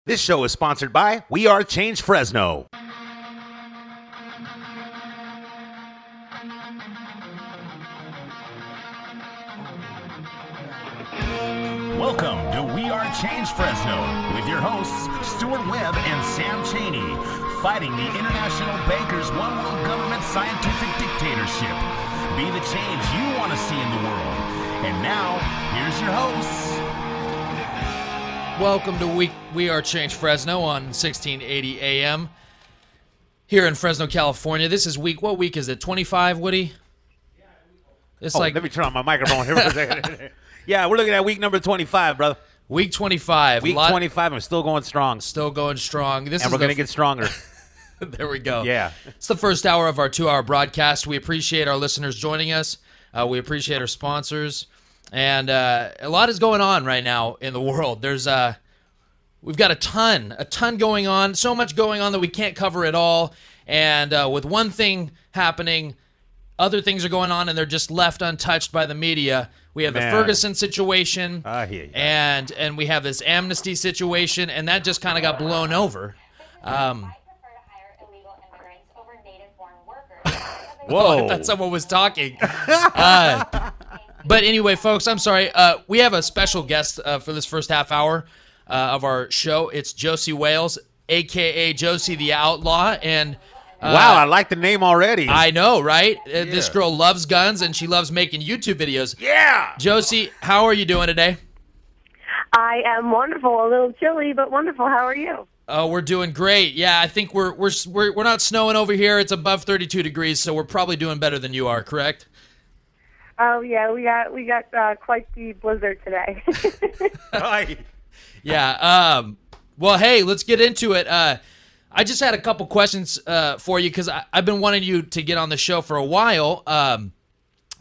This show is sponsored by We Are Change Fresno. Welcome to We Are Change Fresno with your hosts Stuart Webb and Sam Cheney, fighting the international bankers' one world government scientific dictatorship. Be the change you want to see in the world. And now, here's your hosts. Welcome to We Are Change Fresno on 1680 AM here in Fresno, California. This is what week is it? 25, Woody? It's Let me turn on my microphone here for a second. Yeah, we're looking at week number 25, brother. Week 25. Week 25, and we're still going strong. Still going strong. And we're going to get stronger. There we go. Yeah. It's the first hour of our 2-hour broadcast. We appreciate our listeners joining us. We appreciate our sponsors. And a lot is going on right now in the world. We've got a ton going on, so much going on that we can't cover it all. And with one thing happening, other things are going on, and they're just left untouched by the media. We have the Ferguson situation, I hear you. and we have this amnesty situation, and that just kind of got blown over. Whoa! I thought someone was talking. But anyway, folks, I'm sorry. We have a special guest for this first half hour of our show. It's Josie Wales, a.k.a. Josie the Outlaw. And wow, I like the name already. I know, right? Yeah. This girl loves guns, and she loves making YouTube videos. Yeah! Josie, how are you doing today? I am wonderful. A little chilly, but wonderful. How are you? Oh, we're doing great. Yeah, I think we're not snowing over here. It's above 32 degrees, so we're probably doing better than you are, correct? Oh yeah, we got quite the blizzard today. Yeah. Well, hey, let's get into it. I just had a couple questions for you because I've been wanting you to get on the show for a while.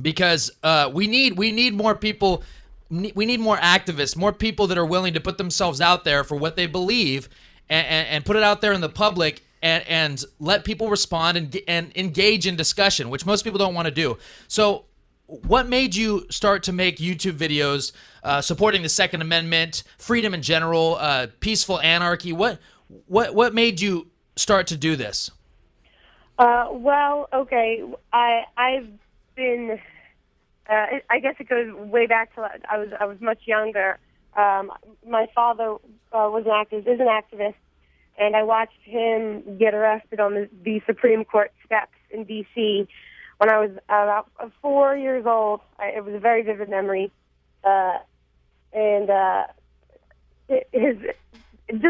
Because we need more people. We need more activists, more people that are willing to put themselves out there for what they believe and put it out there in the public and let people respond and engage in discussion, which most people don't want to do. So what made you start to make YouTube videos supporting the Second Amendment, freedom in general, peaceful anarchy? What made you start to do this? Well, okay, I've been. I guess it goes way back to I was much younger. My father is an activist, and I watched him get arrested on the Supreme Court steps in D.C. when I was about 4 years old. It was a very vivid memory, just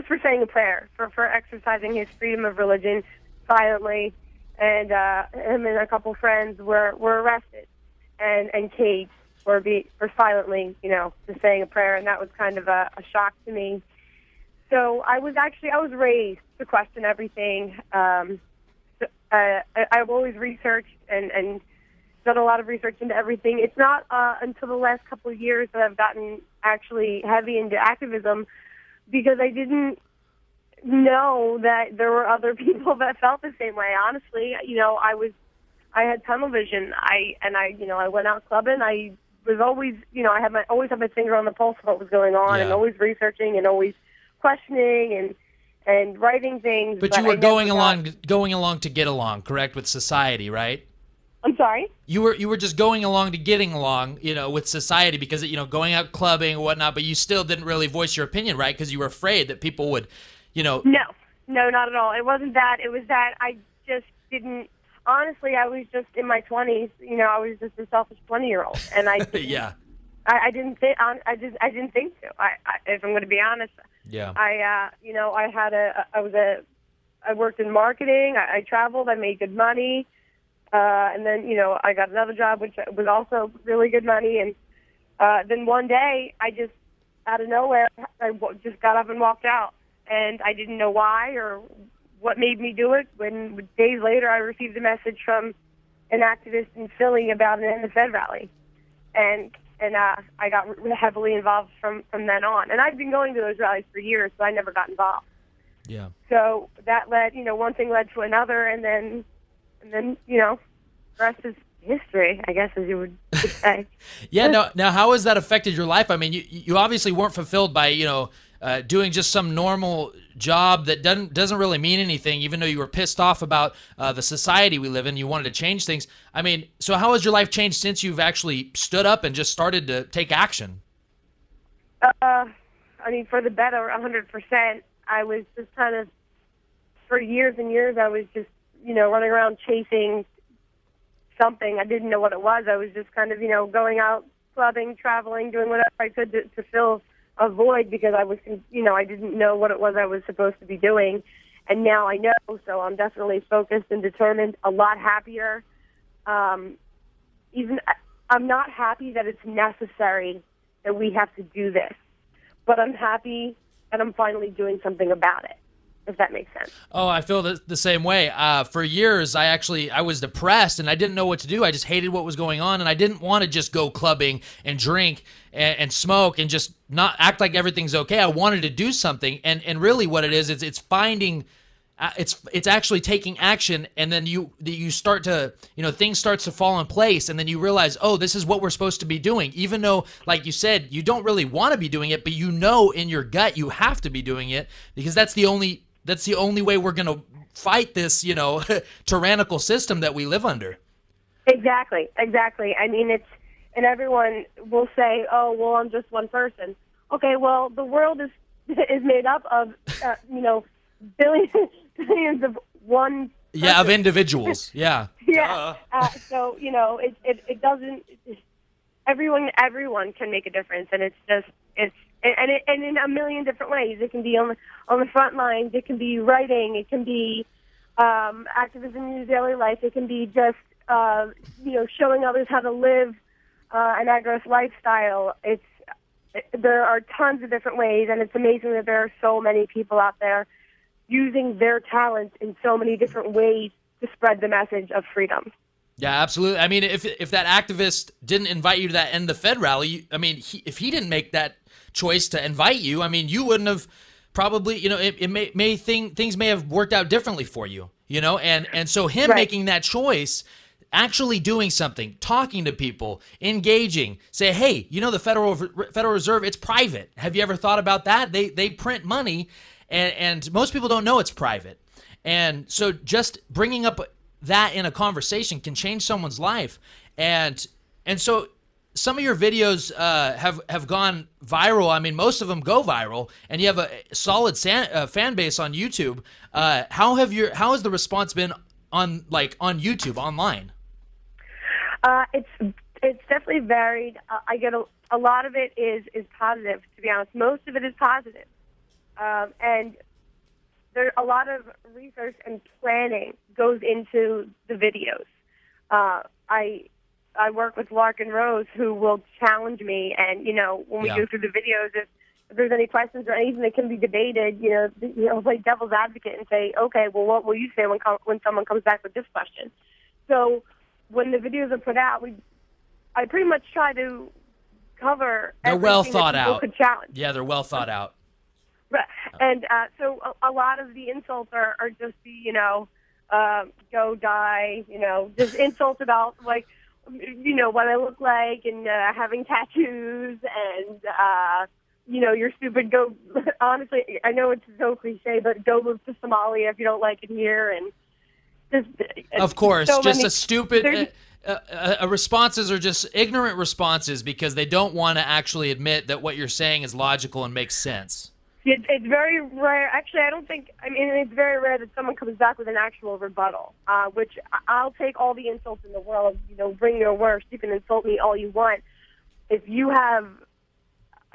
for saying a prayer, for exercising his freedom of religion violently, and him and a couple friends were arrested and caged for silently, just saying a prayer, and that was kind of a shock to me. So I was raised to question everything. I've always researched and done a lot of research into everything. It's not until the last couple of years that I've gotten actually heavy into activism, because I didn't know that there were other people that felt the same way. Honestly, I had tunnel vision. I went out clubbing. I was always, always had my finger on the pulse of what was going on, and always researching and always questioning and writing things. But you were going along to get along, correct, with society, right? I'm sorry? You were just going along to getting along, with society, because, going out clubbing or whatnot, but you still didn't really voice your opinion, right? Because you were afraid that people would, No, not at all. It wasn't that. It was that I just didn't. Honestly, I was just in my 20s. I was just a selfish 20-year-old, and I yeah. I didn't think. I didn't think to. If I'm going to be honest. Yeah. I worked in marketing. I traveled. I made good money, and then I got another job which was also really good money. And then one day, I just out of nowhere, I just got up and walked out, and I didn't know why or what made me do it. When days later, I received a message from an activist in Philly about an End the Fed rally, and I got heavily involved from then on. And I've been going to those rallies for years, so I never got involved. Yeah. So that led, one thing led to another, and then the rest is history, I guess, as you would say. Yeah. Now, how has that affected your life? I mean, you obviously weren't fulfilled by doing just some normal job that doesn't really mean anything, even though you were pissed off about the society we live in. You wanted to change things. I mean, so how has your life changed since you've actually stood up and just started to take action? I mean, for the better, 100%. I was just kind of, for years and years, I was just, running around chasing something. I didn't know what it was. I was just kind of, going out, clubbing, traveling, doing whatever I could to fill a void because I was, I didn't know what it was I was supposed to be doing. And now I know, so I'm definitely focused and determined, a lot happier. I'm not happy that it's necessary that we have to do this, but I'm happy that I'm finally doing something about it, if that makes sense. Oh, I feel the same way. For years, I was depressed and I didn't know what to do. I just hated what was going on, and I didn't want to just go clubbing and drink and smoke and just not act like everything's okay. I wanted to do something, and really what it is, it's finding, it's actually taking action, and then you start to, things starts to fall in place, and then you realize, oh, this is what we're supposed to be doing, even though, like you said, you don't really want to be doing it, but in your gut you have to be doing it because that's the only way we're going to fight this, tyrannical system that we live under. Exactly. I mean, and everyone will say, oh, well, I'm just one person. Okay, well, the world is made up of, billions of one person. Yeah, of individuals. Yeah. Yeah. So, it doesn't, everyone can make a difference, and and in a million different ways. It can be on the front lines. It can be writing. It can be activism in your daily life. It can be just showing others how to live an agorist lifestyle. There are tons of different ways, and it's amazing that there are so many people out there using their talents in so many different ways to spread the message of freedom. Yeah, absolutely. I mean, if that activist didn't invite you to that End the Fed rally, if he didn't make that choice to invite you, I mean, you wouldn't have probably, things may have worked out differently for you, and so him Right. making that choice, actually doing something, talking to people, engaging, say, hey, the Federal Reserve, it's private. Have you ever thought about that? They print money, and most people don't know it's private. And so just bringing up that in a conversation can change someone's life. And so some of your videos have gone viral. I mean, most of them go viral, and you have a solid fan base on YouTube. How has the response been on YouTube, online? It's definitely varied. I get a lot of it is positive, to be honest. Most of it is positive. And there a lot of research and planning goes into the videos. I work with Lark and Rose, who will challenge me, and when we go through the videos, if there's any questions or anything that can be debated, play devil's advocate and say, okay, well, what will you say when someone comes back with this question? So when the videos are put out, I pretty much try to cover. They're well thought out. Could challenge. Yeah, they're well thought out. And so a lot of the insults are just go die, just insults about what I look like and having tattoos and you're stupid. Go, honestly, I know it's so cliche, but go move to Somalia if you don't like it here, and just of course, so just many, a stupid. Responses are just ignorant responses because they don't want to actually admit that what you're saying is logical and makes sense. It's very rare. Actually, it's very rare that someone comes back with an actual rebuttal, which I'll take all the insults in the world. Bring your worst. You can insult me all you want. If you have,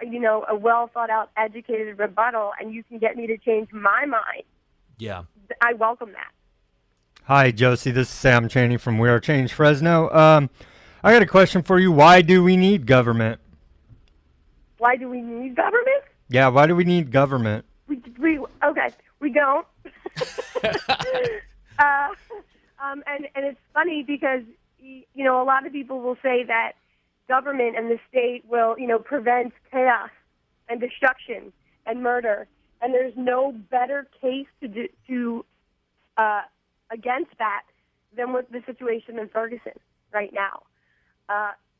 a well-thought-out, educated rebuttal and you can get me to change my mind, yeah, I welcome that. Hi, Josie. This is Sam Chaney from We Are Change Fresno. I got a question for you. Why do we need government? Why do we need government? Yeah, why do we need government? We don't. And it's funny because a lot of people will say that government and the state will prevent chaos and destruction and murder, and there's no better case to against that than with the situation in Ferguson right now,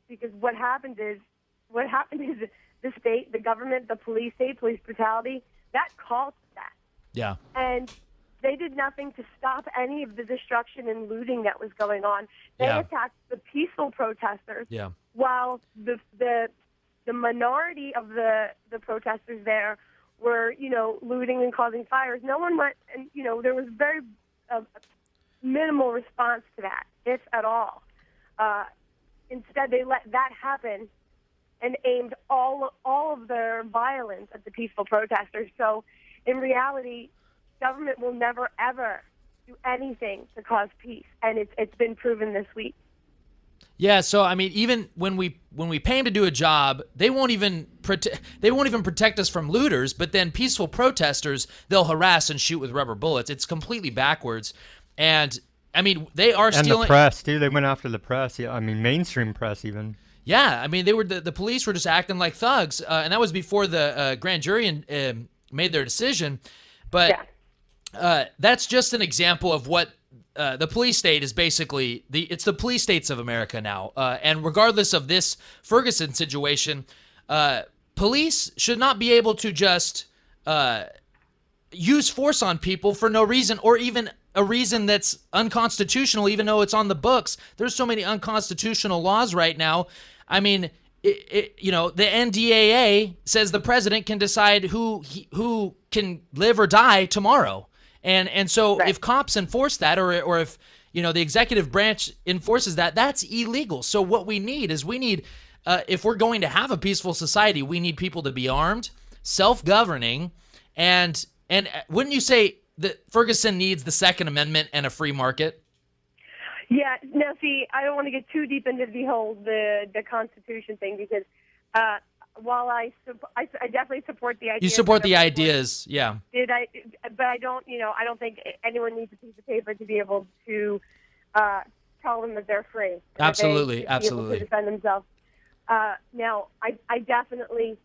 because what happened is the state, the government, the police state, police brutality, that calls for that. Yeah. And they did nothing to stop any of the destruction and looting that was going on. They attacked the peaceful protesters, while the minority of the protesters there were, looting and causing fires. No one went, and, there was very minimal response to that, if at all. Instead, they let that happen and aimed all of their violence at the peaceful protesters. So, in reality, government will never, ever do anything to cause peace, and it's been proven this week. Yeah, so I mean, even when we pay them to do a job, they won't even protect us from looters. But then peaceful protesters, they'll harass and shoot with rubber bullets. It's completely backwards. And I mean, they are stealing. And the press too. They went after the press. Yeah, I mean, mainstream press even. Yeah, I mean, they were the police were just acting like thugs, and that was before the grand jury made their decision. But that's just an example of what. The police state is basically it's the police states of America now. And regardless of this Ferguson situation, police should not be able to just use force on people for no reason, or even a reason that's unconstitutional, even though it's on the books. There's so many unconstitutional laws right now. I mean, the NDAA says the president can decide who can live or die tomorrow. And so if cops enforce that, or if the executive branch enforces that, that's illegal. So what we need is if we're going to have a peaceful society, we need people to be armed, self-governing, and wouldn't you say that Ferguson needs the Second Amendment and a free market? Yeah. Now, see, I don't want to get too deep into the Constitution thing, because while I definitely support the idea. You support the ideas, yeah. But I don't, I don't think anyone needs a piece of paper to be able to tell them that they're free. Absolutely, that they be able to defend themselves. Now, I definitely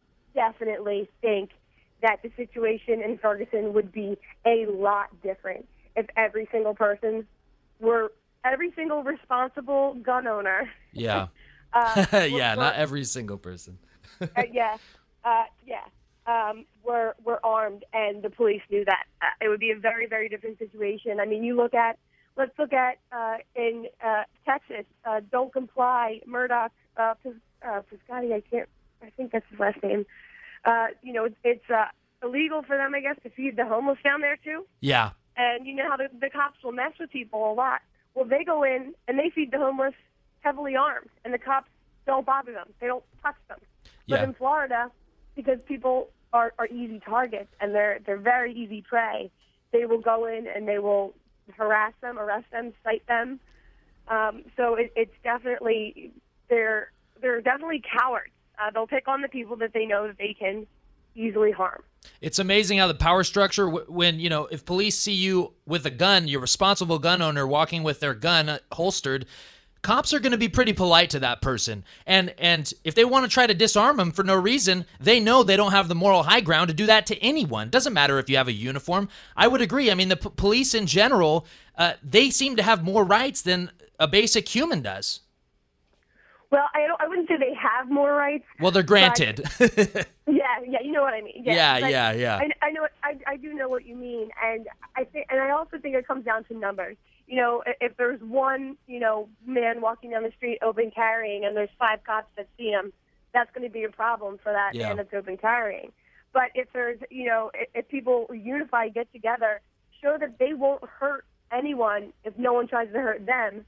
think that the situation in Ferguson would be a lot different if every single responsible gun owner. Yeah. Not every single person. Were armed, and the police knew that. It would be a very, very different situation. I mean, let's look at in Texas, Don't Comply, Murdoch, Piscotti, I think that's his last name. It's illegal for them, I guess, to feed the homeless down there too. Yeah. And you know how the cops will mess with people a lot. Well, they go in and they feed the homeless heavily armed, and the cops don't bother them. They don't touch them. But in Florida, because people are easy targets and they're very easy prey, they will go in and they will harass them, arrest them, cite them. So it's definitely they're definitely cowards. They'll pick on the people that they know that they can easily harm. It's amazing how the power structure, when, if police see you with a gun, your responsible gun owner walking with their gun holstered, cops are going to be pretty polite to that person. And if they want to try to disarm them for no reason, they know they don't have the moral high ground to do that to anyone. Doesn't matter if you have a uniform. I would agree. I mean, the police in general, they seem to have more rights than a basic human does. Well, I wouldn't say they have more rights. Well, they're granted. Yeah, you know what I mean. Yeah. I know. I do know what you mean, and I also think it comes down to numbers. If there's one, man walking down the street open carrying, and there's 5 cops that see him, that's going to be a problem for that man that's open carrying. But if there's, if people unify, get together, show that they won't hurt anyone if no one tries to hurt them,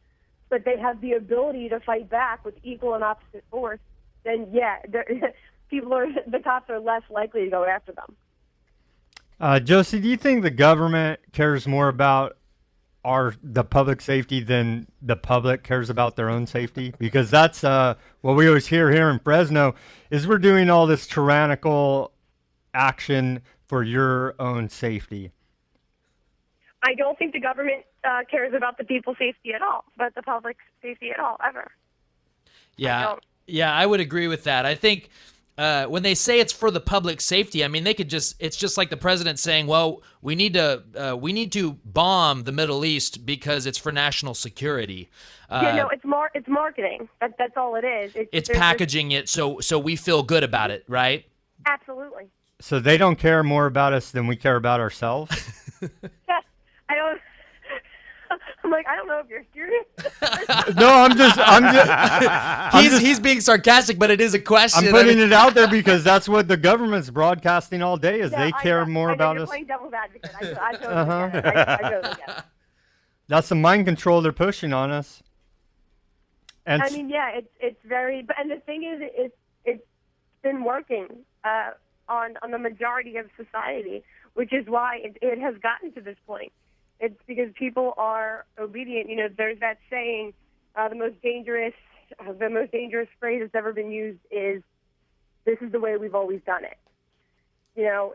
but they have the ability to fight back with equal and opposite force, then the cops are less likely to go after them. Josie, do you think the government cares more about the public safety than the public cares about their own safety? Because that's what we always hear here in Fresno, is we're doing all this tyrannical action for your own safety. I don't think the government cares about the people's safety at all, but the public's safety at all, ever. Yeah, I would agree with that. I think when they say it's for the public safety, I mean, it's just like the president saying, well, we need to bomb the Middle East because it's for national security. No, it's marketing. That's all it is. It's packaging it so we feel good about it, right? Absolutely. So they don't care more about us than we care about ourselves? I'm like, I don't know if you're serious. No, I'm just He's being sarcastic, but it is a question. I'm putting it out there because that's what the government's broadcasting all day is they care more about us. Playing devil's advocate. I totally get it. I totally get it. That's the mind control they're pushing on us. And I mean, yeah, it's very. And the thing is, it's been working on the majority of society, which is why it has gotten to this point. It's because people are obedient. You know, there's that saying, the most dangerous phrase that's ever been used is, "This is the way we've always done it." You know,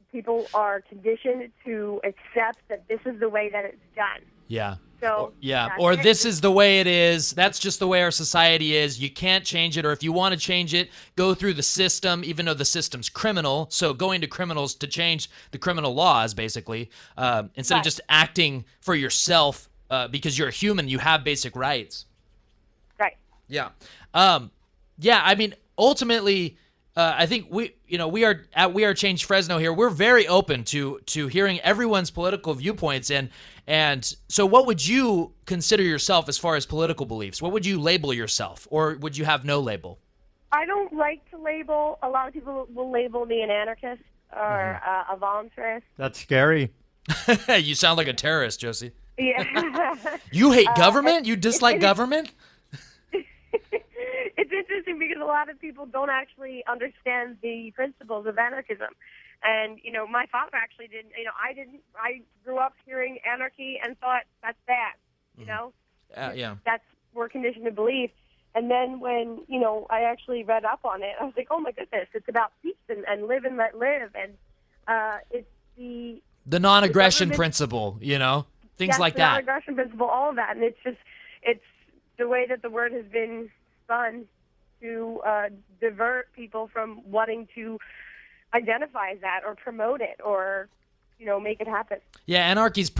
people are conditioned to accept that this is the way that it's done. Yeah. So or this is the way it is. That's just the way our society is. You can't change it, or if you want to change it, go through the system, even though the system's criminal. So going to criminals to change the criminal laws, basically, instead of just acting for yourself because you're a human, you have basic rights. Right. Yeah. I mean, ultimately, I think we are at We Are Change Fresno here. We're very open to hearing everyone's political viewpoints, and so what would you consider yourself as far as political beliefs? What would you label yourself, or would you have no label? I don't like to label. A lot of people will label me an anarchist or a voluntarist. That's scary. You sound like a terrorist, Josie. Yeah. You hate government? You dislike government? It's interesting because a lot of people don't actually understand the principles of anarchism. And, you know, my father actually didn't, I grew up hearing anarchy and thought that's bad, you know? Yeah. We're conditioned to believe. And then when, I actually read up on it, I was like, oh my goodness, it's about peace and live and let live. And it's the non-aggression principle, things like the that. Non-aggression principle, all of that. And it's the way that the word has been spun to divert people from wanting to identify as that or promote it or, make it happen. Yeah, anarchy's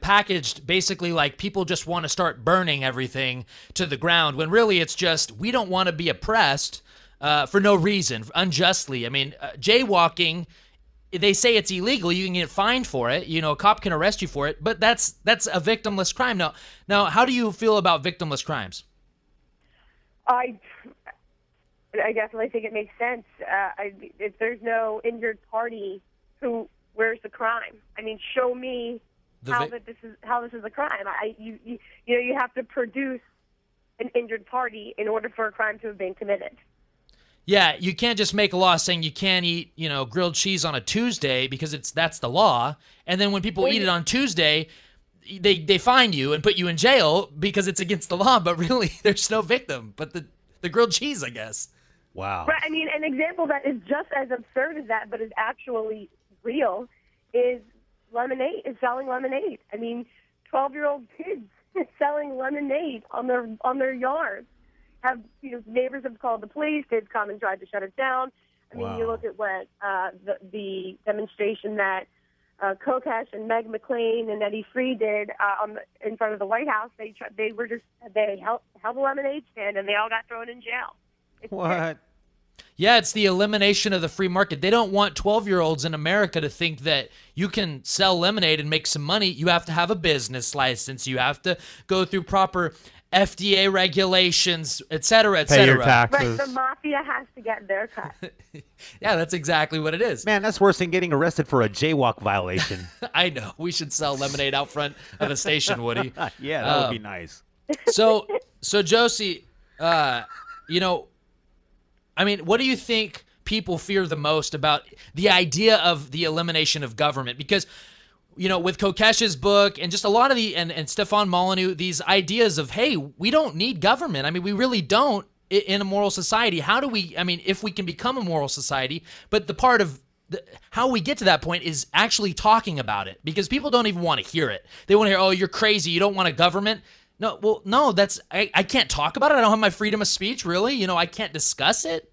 packaged basically like people just want to start burning everything to the ground when really it's just we don't want to be oppressed for no reason, unjustly. I mean, jaywalking, they say it's illegal. You can get fined for it. A cop can arrest you for it, but that's a victimless crime. Now, how do you feel about victimless crimes? I definitely think it makes sense. If there's no injured party, where's the crime? I mean, show me how this is a crime. You have to produce an injured party in order for a crime to have been committed. Yeah, you can't just make a law saying you can't eat, grilled cheese on a Tuesday because that's the law, and then when people eat it on Tuesday, they fine you and put you in jail because it's against the law, but really there's no victim but the grilled cheese, I guess. Wow. Right. I mean, an example that is just as absurd as that, but is actually real, is selling lemonade. I mean, 12-year-old kids selling lemonade on their yards. Neighbors have called the police. They've come and tried to shut it down. I mean, You look at what the demonstration that Kokesh and Meg McLean and Eddie Free did in front of the White House. They held a lemonade stand and they all got thrown in jail. What? Yeah, it's the elimination of the free market. They don't want 12-year-olds in America to think that you can sell lemonade and make some money. You have to have a business license. You have to go through proper FDA regulations, et cetera, et cetera. Pay your taxes. But the mafia has to get their cut. Yeah, that's exactly what it is. Man, that's worse than getting arrested for a jaywalk violation. I know. We should sell lemonade out front of a station, Woody. Yeah, that would be nice. So Josie, I mean, what do you think people fear the most about the idea of the elimination of government? Because, with Kokesh's book and just a lot of and Stefan Molyneux, these ideas of, hey, we don't need government. I mean, we really don't in a moral society. How do we, if we can become a moral society, but the part of how we get to that point is actually talking about it because people don't even want to hear it. They want to hear, oh, you're crazy. You don't want a government. No, well, no, I can't talk about it. I don't have my freedom of speech, really. I can't discuss it.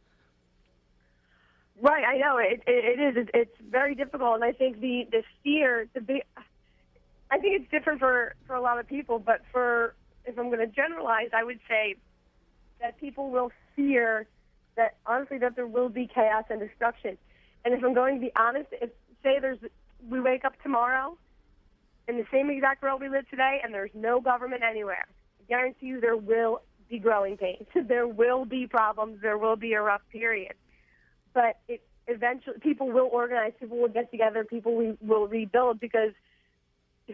Right, I know it is. It's very difficult, and I think the fear, I think it's different for a lot of people. But if I'm going to generalize, I would say that people will fear that honestly that there will be chaos and destruction. And if I'm going to be honest, we wake up tomorrow in the same exact world we live today, and there's no government anywhere, I guarantee you there will be growing pains. There will be problems. There will be a rough period. But eventually, people will organize. People will get together. People will rebuild, because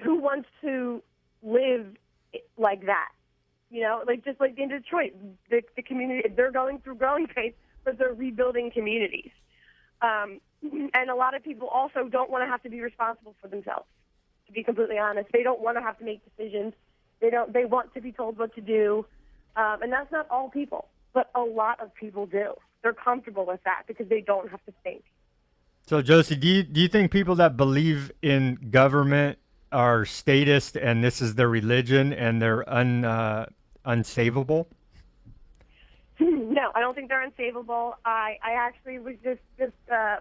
who wants to live like that? You know, just like in Detroit, the community, they're going through growing pains, but they're rebuilding communities. And a lot of people also don't want to have to be responsible for themselves. To be completely honest, they don't want to have to make decisions. They want to be told what to do, and that's not all people, but a lot of people do. They're comfortable with that because they don't have to think. So, Josie, do you think people that believe in government are statist and this is their religion and they're unsavable? No, I don't think they're unsavable. I actually was just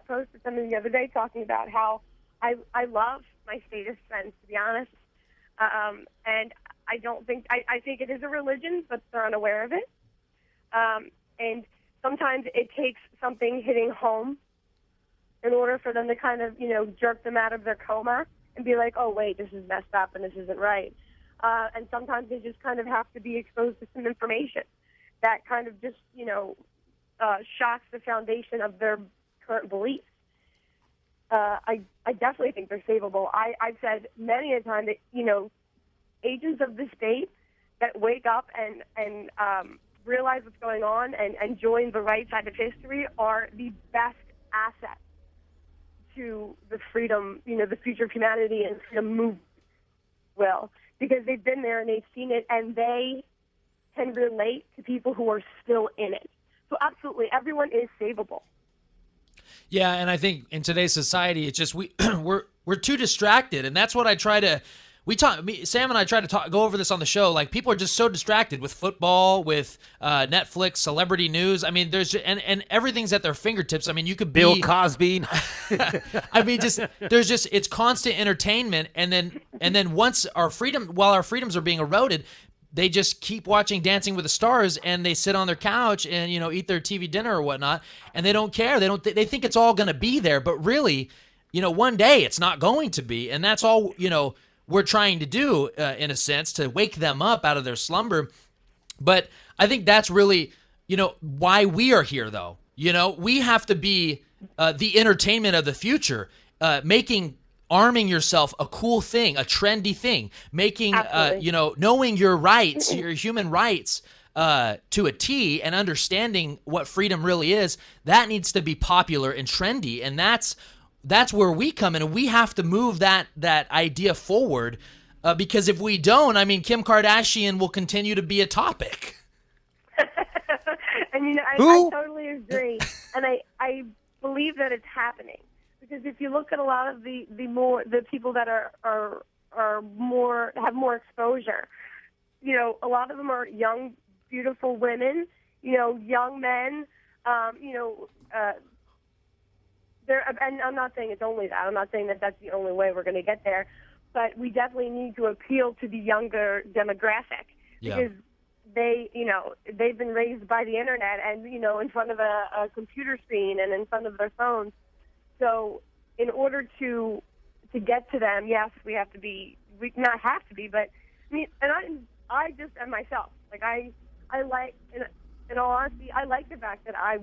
posted something the other day talking about how I love my statist friends, to be honest. And I don't think I think it is a religion, but they're unaware of it. And sometimes it takes something hitting home in order for them to kind of, jerk them out of their coma and be like, oh, wait, this is messed up and this isn't right. And sometimes they just kind of have to be exposed to some information that kind of just, shocks the foundation of their current beliefs. I definitely think they're savable. I've said many a time that, agents of the state that wake up and realize what's going on and join the right side of history are the best asset to the freedom, the future of humanity and freedom movement will, because they've been there and they've seen it and they can relate to people who are still in it. So absolutely, everyone is savable. Yeah, and I think in today's society, it's just we're too distracted, and that's what I try to. Sam and I try to go over this on the show. Like, people are just so distracted with football, with Netflix, celebrity news. I mean, and everything's at their fingertips. I mean, you could be Bill Cosby. I mean, it's constant entertainment, and then while our freedoms are being eroded, they just keep watching Dancing with the Stars, and they sit on their couch and eat their TV dinner or whatnot, and they don't care. They think it's all going to be there, but really, one day it's not going to be, and that's all we're trying to do in a sense, to wake them up out of their slumber. But I think that's really why we are here, though. We have to be the entertainment of the future, arming yourself a cool thing, a trendy thing, making, knowing your rights, your human rights to a T, and understanding what freedom really is. That needs to be popular and trendy. And that's where we come in, and we have to move that idea forward, because if we don't, I mean, Kim Kardashian will continue to be a topic. And I totally agree, and I believe that it's happening. Because if you look at a lot of the people that have more exposure, a lot of them are young, beautiful women, young men, and I'm not saying it's only that. I'm not saying that that's the only way we're going to get there, but we definitely need to appeal to the younger demographic, because they've been raised by the internet and in front of a computer screen and in front of their phones. So in order to get to them, yes, we not have to be, but I mean, and I just am myself. Like I like, in all honesty, I like the fact that I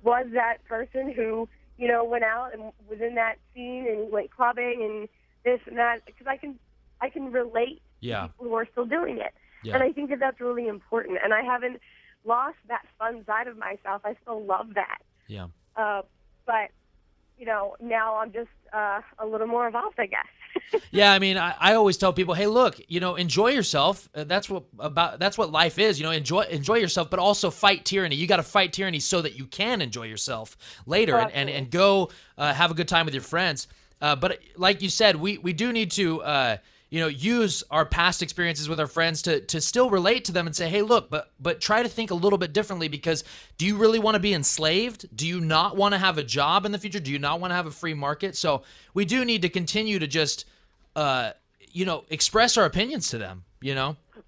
was that person who, went out and was in that scene and went clubbing and this and that, because I can relate to people who are still doing it. Yeah. And I think that that's really important. And I haven't lost that fun side of myself. I still love that. Yeah. But now I'm just a little more evolved, I guess. Yeah, I mean, I always tell people, hey, look, enjoy yourself. That's what life is. Enjoy yourself, but also fight tyranny. You got to fight tyranny so that you can enjoy yourself later and go have a good time with your friends. But like you said, we do need to use our past experiences with our friends to still relate to them and say, hey, look, but try to think a little bit differently, because do you really want to be enslaved? Do you not want to have a job in the future? Do you not want to have a free market? So we do need to continue to just, express our opinions to them,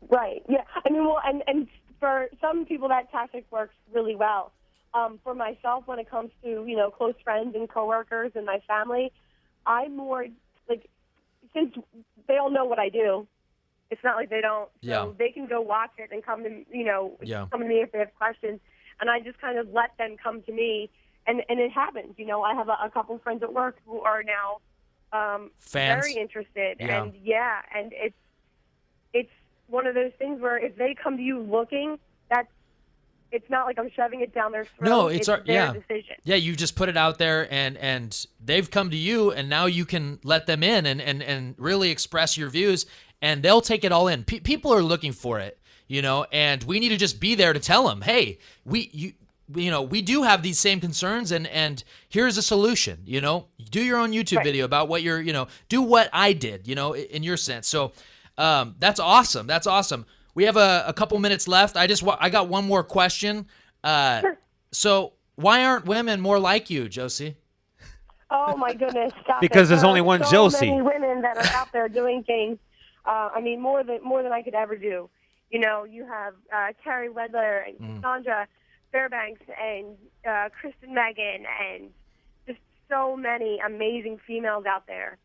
Right. Yeah. I mean, well, and for some people that tactic works really well. For myself, when it comes to, close friends and coworkers and my family, I'm more like, since they all know what I do, it's not like they don't. Yeah. So they can go watch it and come to, come to me if they have questions. And I just kind of let them come to me. And it happens. I have a couple friends at work who are now fans. Very interested. Yeah. And it's one of those things where if they come to you looking, it's not like I'm shoving it down their throat. No, it's their decision. Yeah, you just put it out there, and they've come to you, and now you can let them in and really express your views, and they'll take it all in. People are looking for it, and we need to just be there to tell them, hey, we do have these same concerns, and here's a solution. Do your own YouTube video about what you're, do what I did, in your sense. So that's awesome. That's awesome. We have a couple minutes left. I got one more question. Sure. So why aren't women more like you, Josie? Oh my goodness! Stop Because it. there's There only are one so Josie. many women that are out there doing things. More than I could ever do. You have Carrie Wedler and Cassandra Fairbanks and Kristen Megan and just so many amazing females out there.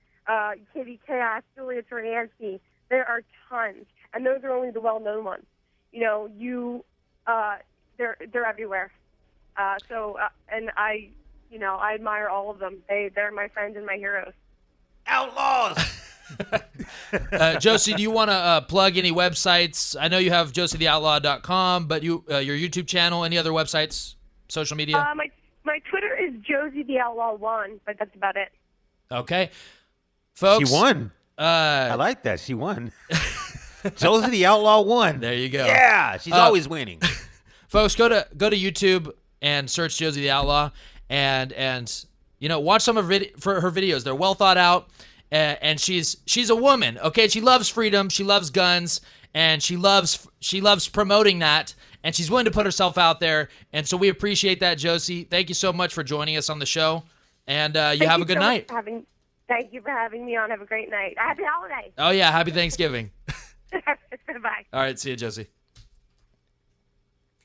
Katie Chaos, Julia Toriansky. There are tons, and those are only the well-known ones. They're everywhere. And I admire all of them. They're my friends and my heroes. Outlaws. Josie, do you want to plug any websites? I know you have josietheoutlaw.com, but your YouTube channel, any other websites, social media? My Twitter is Josie the Outlaw 1, but that's about it. Okay. Folks. She won. I like that. She won. Josie the Outlaw won. There you go. Yeah, she's always winning. Folks, go to YouTube and search Josie the Outlaw, and watch some of her videos. They're well thought out, and she's a woman. Okay, she loves freedom, she loves guns, and she loves promoting that, and she's willing to put herself out there. And so we appreciate that, Josie. Thank you so much for joining us on the show, and you have a good night. Thank you for having me on. Have a great night. Happy holiday. Oh yeah, happy Thanksgiving. Bye. All right, see you, Josie.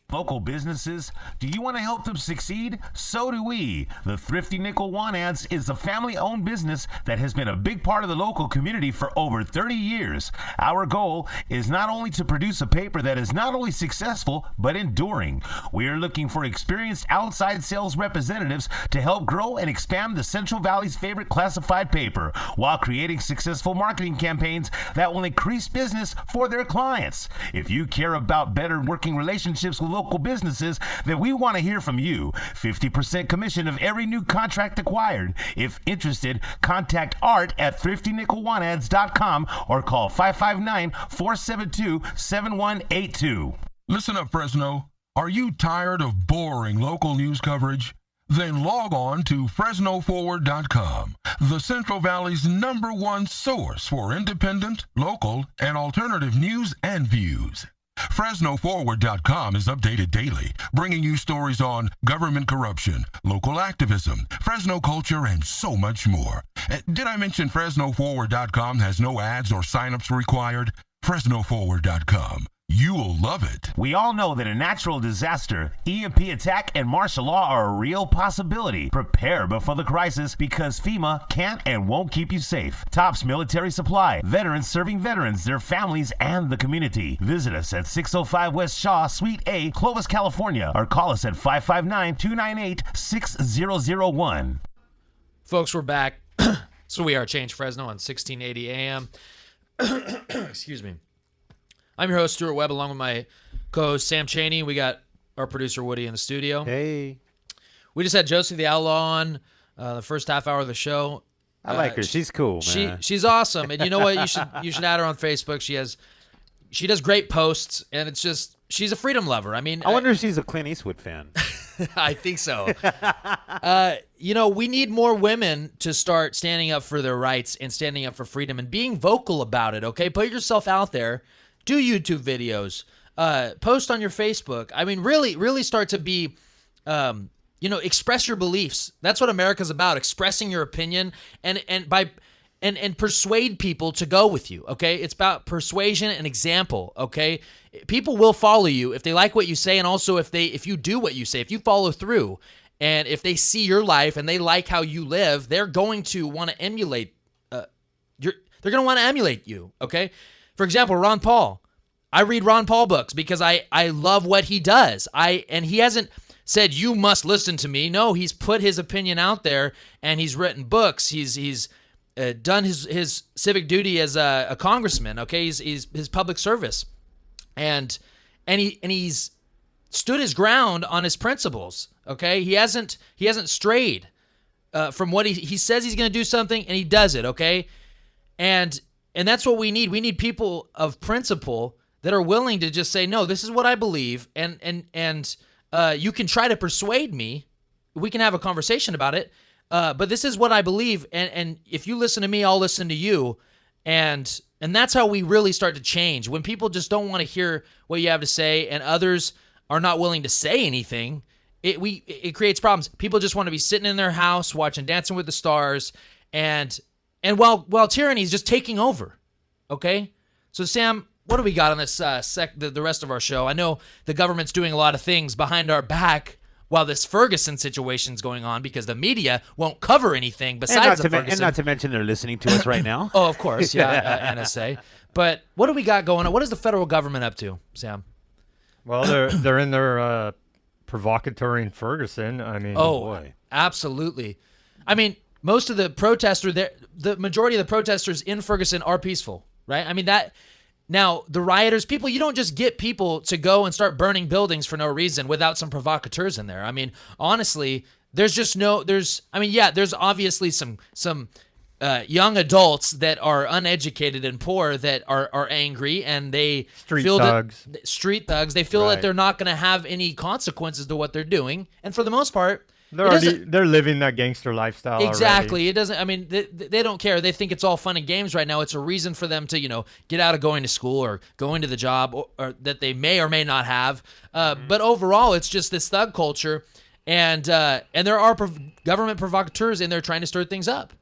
Local businesses, do you want to help them succeed? So do we. The Thrifty Nickel Want Ads is a family-owned business that has been a big part of the local community for over 30 years. Our goal is not only to produce a paper that is not only successful, but enduring. We are looking for experienced outside sales representatives to help grow and expand the Central Valley's favorite classified paper while creating successful marketing campaigns that will increase business for their clients. If you care about better working relationships with local businesses, then we want to hear from you. 50% commission of every new contract acquired. If interested, contact Art at thriftynickelwantads.com or call 559-472-7182. Listen up, Fresno. Are you tired of boring local news coverage? Then log on to FresnoForward.com, the Central Valley's #1 source for independent, local, and alternative news and views. FresnoForward.com is updated daily, bringing you stories on government corruption, local activism, Fresno culture, and so much more. Did I mention FresnoForward.com has no ads or signups required? FresnoForward.com. You'll love it. We all know that a natural disaster, EMP attack, and martial law are a real possibility. Prepare before the crisis because FEMA can't and won't keep you safe. Tops Military Supply. Veterans serving veterans, their families, and the community. Visit us at 605 West Shaw, Suite A, Clovis, California, or call us at 559-298-6001. Folks, we're back. So we are Change Fresno on 1680 AM. Excuse me. I'm your host, Stuart Webb, along with my co-host, Sam Chaney. We got our producer, Woody, in the studio. Hey. We just had Josie the Outlaw on the first half hour of the show. I like her. She's cool, man. She's awesome. And you know what? You should add her on Facebook. She does great posts, and it's just she's a freedom lover. I mean, I wonder if she's a Clint Eastwood fan. I think so. We need more women to start standing up for their rights and standing up for freedom and being vocal about it, okay? Put yourself out there. Do YouTube videos. Post on your Facebook. I mean, really start to be, express your beliefs. That's what America's about, expressing your opinion and persuade people to go with you, okay? It's about persuasion and example, okay? People will follow you if they like what you say, and also if you do what you say, if you follow through, and if they see your life and they like how you live, they're going to want to emulate they're going to want to emulate you, okay? For example, Ron Paul. I read Ron Paul books because I love what he does. And he hasn't said, you must listen to me. No, he's put his opinion out there, and he's written books. He's done his civic duty as a congressman. Okay, he's his public service, and he's stood his ground on his principles. Okay, he hasn't strayed from what he says he's going to do something, and he does it. Okay, and that's what we need. We need people of principle that are willing to just say, no, this is what I believe, and you can try to persuade me. We can have a conversation about it. But this is what I believe, and if you listen to me, I'll listen to you, and that's how we really start to change. When people just don't want to hear what you have to say, and others are not willing to say anything, it creates problems. People just want to be sitting in their house watching Dancing with the Stars, and while tyranny is just taking over. Okay, so Sam, what do we got on this the rest of our show? I know the government's doing a lot of things behind our back while this Ferguson situation's going on, because the media won't cover anything besides the Ferguson. And not to mention they're listening to us right now. Oh, of course, yeah, NSA. But what do we got going on? What is the federal government up to, Sam? Well, they're in their provocatory in Ferguson. I mean, boy, absolutely. I mean, most of the protesters there, the majority of the protesters in Ferguson are peaceful, right? I mean that. Now, the rioters, people, you don't just get people to go and start burning buildings for no reason without some provocateurs in there. I mean, honestly, there's obviously some young adults that are uneducated and poor that are angry, and they street thugs. They feel that they're not going to have any consequences to what they're doing. And for the most part, they're living that gangster lifestyle. Exactly. Already. It doesn't. I mean, they don't care. They think it's all fun and games right now. It's a reason for them to get out of going to school or going to the job or that they may or may not have. But overall, it's just this thug culture, and there are government provocateurs in there trying to stir things up.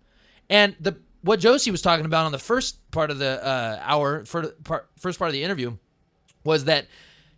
And what Josie was talking about on the first part of the first part of the interview was that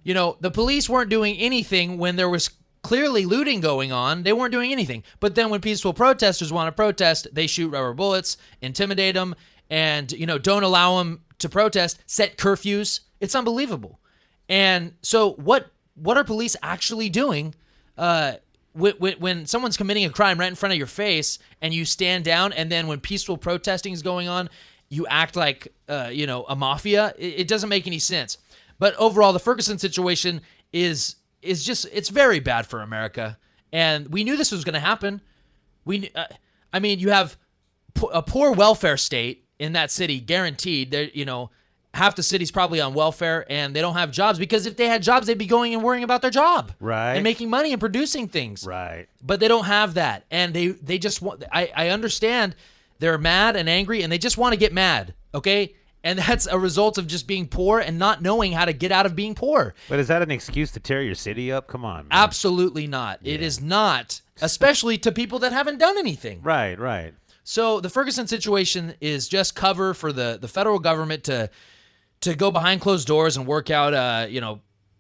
the police weren't doing anything when there was clearly looting going on. They weren't doing anything. But then when peaceful protesters want to protest, they shoot rubber bullets, intimidate them, and don't allow them to protest, set curfews. It's unbelievable. And so what are police actually doing when someone's committing a crime right in front of your face and you stand down, and then when peaceful protesting is going on, you act like a mafia? It doesn't make any sense. But overall, the Ferguson situation is it's very bad for America, and we knew this was going to happen. You have a poor welfare state in that city, guaranteed. Half the city's probably on welfare, and they don't have jobs, because if they had jobs, they'd be going and worrying about their job, right, and making money and producing things, right. But they don't have that, and they just want. I understand they're mad and angry, and they just want to get mad, okay. And that's a result of just being poor and not knowing how to get out of being poor. But is that an excuse to tear your city up? Come on, man. Absolutely not. Yeah. It is not, especially to people that haven't done anything. Right. So the Ferguson situation is just cover for the federal government to go behind closed doors and work out,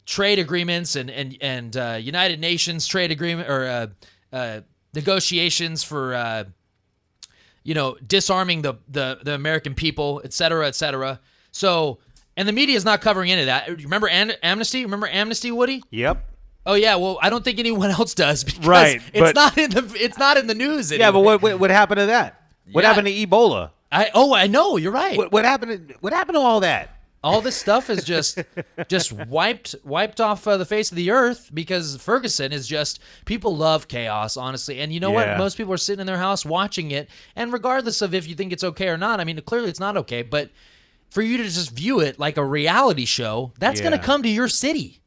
trade agreements and United Nations trade agreement or negotiations for disarming the American people, et cetera, et cetera. So, and the media is not covering any of that. Remember Amnesty? Remember Amnesty, Woody? Yep. Oh yeah. Well, I don't think anyone else does, because it's not in the news anymore. Yeah, but what happened to that? What happened to Ebola? I know. You're right. What happened to all that? All this stuff is just wiped off the face of the earth, because Ferguson is just, people love chaos, honestly. And you know what? Most people are sitting in their house watching it, and regardless of if you think it's okay or not, I mean, clearly it's not okay, but for you to just view it like a reality show, that's going to come to your city.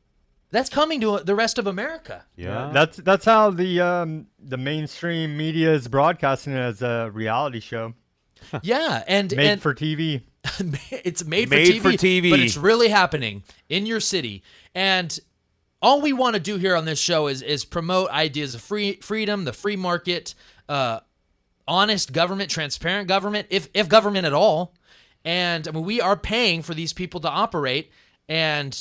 That's coming to the rest of America. Yeah. That's how the mainstream media is broadcasting it as a reality show. Yeah, and made for TV. It's made for TV, but it's really happening in your city. And all we want to do here on this show is promote ideas of freedom, the free market, honest government, transparent government, if government at all. And I mean, we are paying for these people to operate, and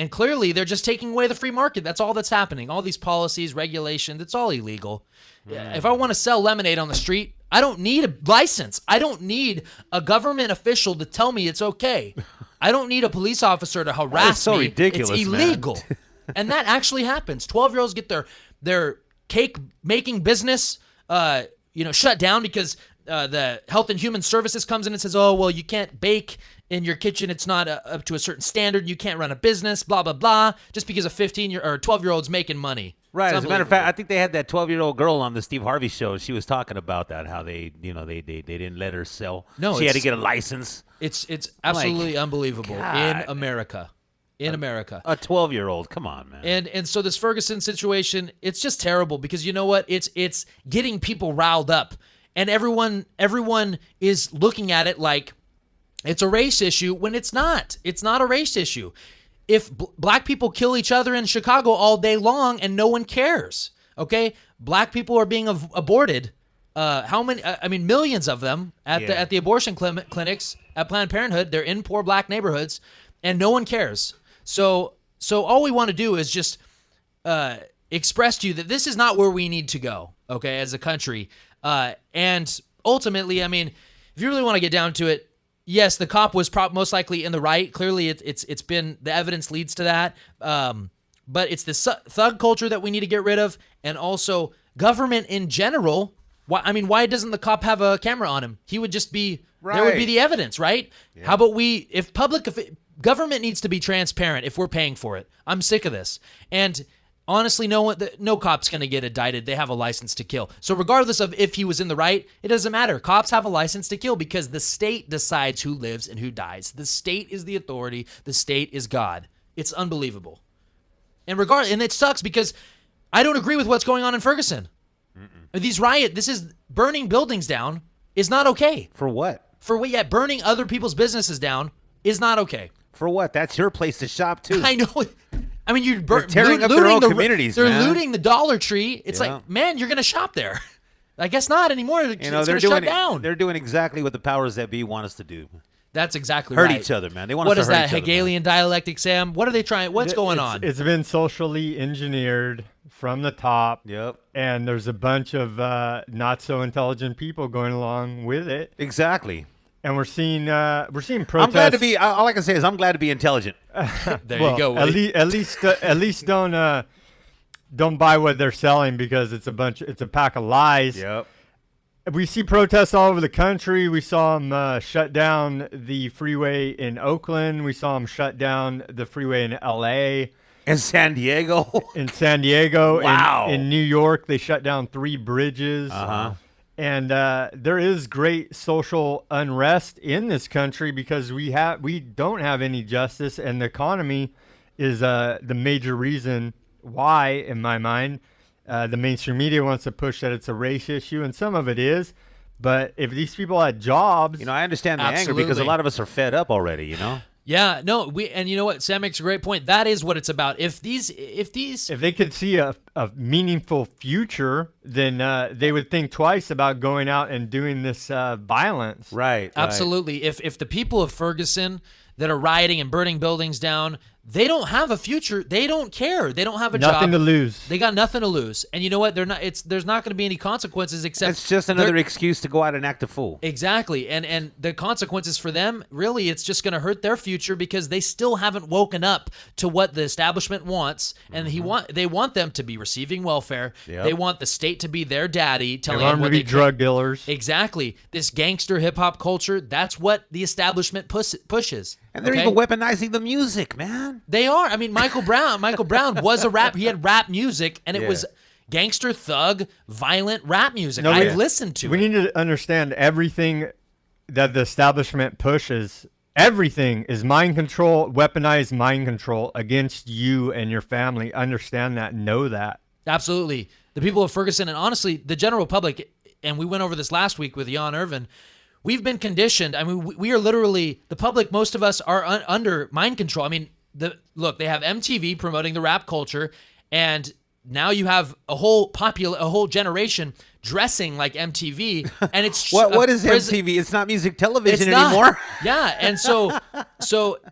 clearly they're just taking away the free market. That's all that's happening. All these policies, regulations, it's all illegal. If I want to sell lemonade on the street, I don't need a license. I don't need a government official to tell me it's okay. I don't need a police officer to harass so me. ridiculous, it's illegal. And that actually happens. 12-year-olds get their cake making business shut down because the Health and Human Services comes in and says, oh, well, you can't bake in your kitchen. It's not up to a certain standard. You can't run a business, blah, blah, blah, just because a 12-year-old's making money. Right. As a matter of fact, I think they had that 12-year-old girl on the Steve Harvey show. She was talking about that, how they didn't let her sell. No, she had to get a license. It's absolutely unbelievable God. in America. In America. A 12-year-old. Come on, man. And so this Ferguson situation, it's just terrible because you know what? It's getting people riled up. And everyone is looking at it like it's a race issue when it's not. It's not a race issue. If black people kill each other in Chicago all day long and no one cares, okay? Black people are being aborted. How many? I mean, millions of them at the abortion clinics at Planned Parenthood. They're in poor black neighborhoods, and no one cares. So all we want to do is just express to you that this is not where we need to go, okay, as a country. And ultimately, I mean, if you really want to get down to it, yes, the cop was most likely in the right. Clearly, it's been the evidence leads to that. But it's the thug culture that we need to get rid of, and also government in general. Why doesn't the cop have a camera on him? He would just be there would be the evidence, right? Yeah. How about government needs to be transparent if we're paying for it. I'm sick of this. And honestly, no cop's going to get indicted. They have a license to kill. So regardless of if he was in the right, it doesn't matter. Cops have a license to kill because the state decides who lives and who dies. The state is the authority. The state is God. It's unbelievable. And it sucks because I don't agree with what's going on in Ferguson. This is burning buildings down is not okay. For what? For what? Yeah, burning other people's businesses down is not okay. For what? That's your place to shop too. I know. I mean, you're tearing up their own communities. They're looting the Dollar Tree. It's like, man, you're gonna shop there. I guess not anymore. It's gonna shut down. They're doing exactly what the powers that be want us to do. That's exactly hurt right. Each other, man. They want us to hurt each other. What is that Hegelian dialectic, Sam? What are they trying? What's going on? It's been socially engineered from the top. Yep. And there's a bunch of not so intelligent people going along with it. Exactly. And we're seeing protests. I'm glad to be. All I can say is I'm glad to be intelligent. There you go. At least don't buy what they're selling because it's a pack of lies. Yep. We see protests all over the country. We saw them shut down the freeway in Oakland. We saw them shut down the freeway in L.A. In San Diego. Wow. In New York, they shut down 3 bridges. Uh-huh. And there is great social unrest in this country because we don't have any justice, and the economy is the major reason why, in my mind. The mainstream media wants to push that it's a race issue, and some of it is. But if these people had jobs, I understand the anger because a lot of us are fed up already. Yeah, no, and you know what? Sam makes a great point. That is what it's about. If they could see a meaningful future, then they would think twice about going out and doing this violence. Right. Absolutely. Right. If the people of Ferguson that are rioting and burning buildings down, they don't have a future. They don't care. They don't have a job. Nothing to lose. They got nothing to lose. And you know what? There's not going to be any consequences except it's just another excuse to go out and act a fool. Exactly. And the consequences for them, really, it's just going to hurt their future because they still haven't woken up to what the establishment wants. And they want them to be receiving welfare. Yep. They want the state to be their daddy, telling them them what to be drug dealers. Exactly. This gangster hip hop culture, that's what the establishment pushes. And they're even weaponizing the music, man. They are. I mean, Michael Brown was a rap. He had rap music, and it was gangster, thug, violent rap music. I've listened to it. We need to understand everything that the establishment pushes. Everything is mind control, weaponized mind control against you and your family. Understand that. Know that. Absolutely. The people of Ferguson, and honestly, the general public, and we went over this last week with Jan Irvin, we've been conditioned. I mean, we are literally, the public, most of us are under mind control. I mean, look, they have MTV promoting the rap culture, and now you have a whole generation dressing like MTV, and it's what is MTV? It's not music television anymore. Yeah, and so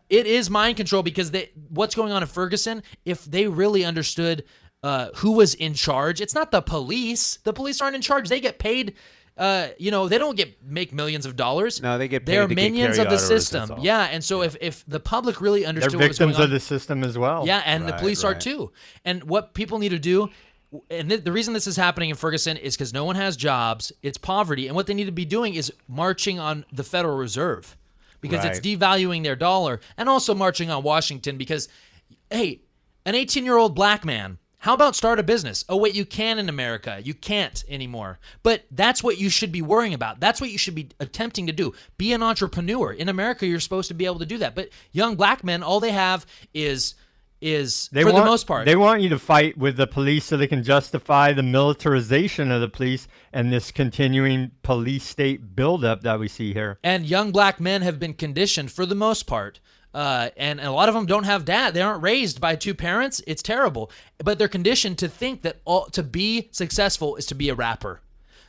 it is mind control because what's going on in Ferguson? If they really understood who was in charge, it's not the police. The police aren't in charge. They get paid. They don't make millions of dollars. No, they get paid. They're to minions get of the carry system. orders, Yeah, and so if the public really understood They're what was going victims on, of the system as well. yeah, and the Right, police are right. too. And what people need to do, and the reason this is happening in Ferguson is because no one has jobs. It's poverty, and what they need to be doing is marching on the Federal Reserve because it's Right. devaluing their dollar, and also marching on Washington because, hey, an 18-year-old black man. How about start a business? Oh, wait, you can in America. You can't anymore. But that's what you should be worrying about. That's what you should be attempting to do. Be an entrepreneur. In America, you're supposed to be able to do that. But young black men, all they have is the most part. They want you to fight with the police so they can justify the militarization of the police and this continuing police state buildup that we see here. And young black men have been conditioned for the most part. And a lot of them don't have dad. They aren't raised by two parents. It's terrible. But they're conditioned to think that to be successful is to be a rapper.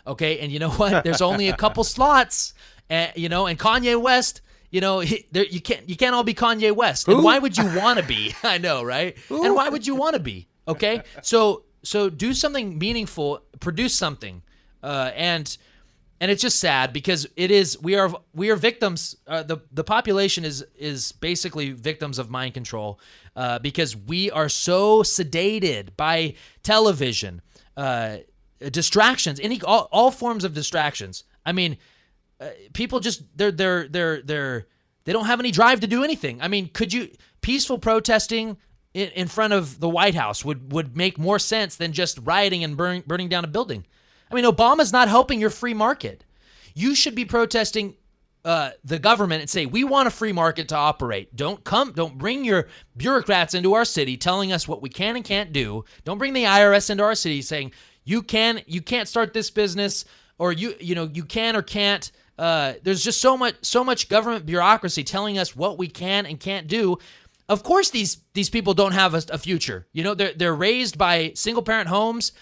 Okay? And you know what? There's only a couple slots. And Kanye West, you can't all be Kanye West. And why would you want to be? I know, right? And why would you want to be? Okay? So do something meaningful, produce something. And it's just sad because we are victims. The population is basically victims of mind control because we are so sedated by television, distractions, all forms of distractions. I mean, people just they don't have any drive to do anything. I mean, peaceful protesting in front of the White House would make more sense than just rioting and burning down a building. I mean, Obama's not helping your free market. You should be protesting the government and say, we want a free market to operate. Don't bring your bureaucrats into our city telling us what we can and can't do. Don't bring the IRS into our city saying you can't start this business or you can or can't. There's just so much government bureaucracy telling us what we can and can't do. Of course, these people don't have a future. They're raised by single parent homes.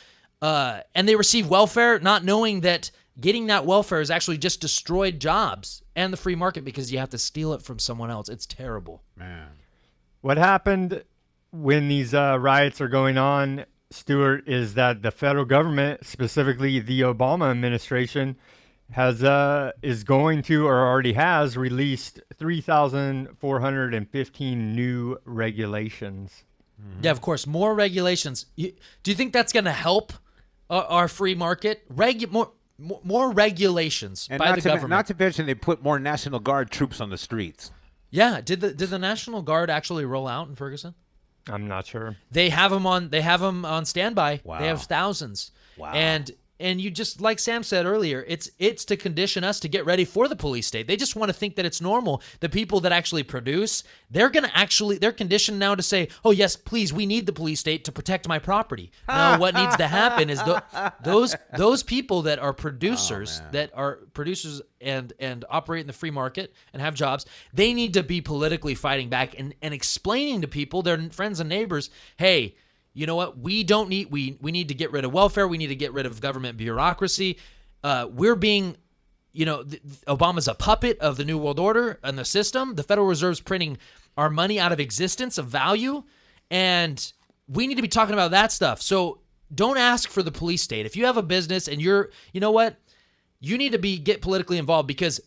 And they receive welfare, not knowing that getting that welfare is actually just destroyed jobs and the free market because you have to steal it from someone else. It's terrible. Man. What happened when these riots are going on, Stuart, is that the federal government, specifically the Obama administration, is going to or already has released 3,415 new regulations. Mm-hmm. Yeah, of course, more regulations. Do you think that's going to help our free market? More regulations And by the government. Not to mention they put more National Guard troops on the streets. Yeah, did the National Guard actually roll out in Ferguson? I'm not sure. They have them on standby. Wow. They have thousands. Wow. And you just, like Sam said earlier, it's to condition us to get ready for the police state. They just want to think that it's normal. The people that actually produce, they're conditioned now to say, oh yes, please, we need the police state to protect my property. No, what needs to happen is those people that are producers, and operate in the free market and have jobs, they need to be politically fighting back and explaining to people, their friends and neighbors, hey, you know what? We need to get rid of welfare. We need to get rid of government bureaucracy. We're being, Obama's a puppet of the New World Order and the system. The Federal Reserve's printing our money out of existence, of value. And we need to be talking about that stuff. So don't ask for the police state. If you have a business and you know what? You need to get politically involved because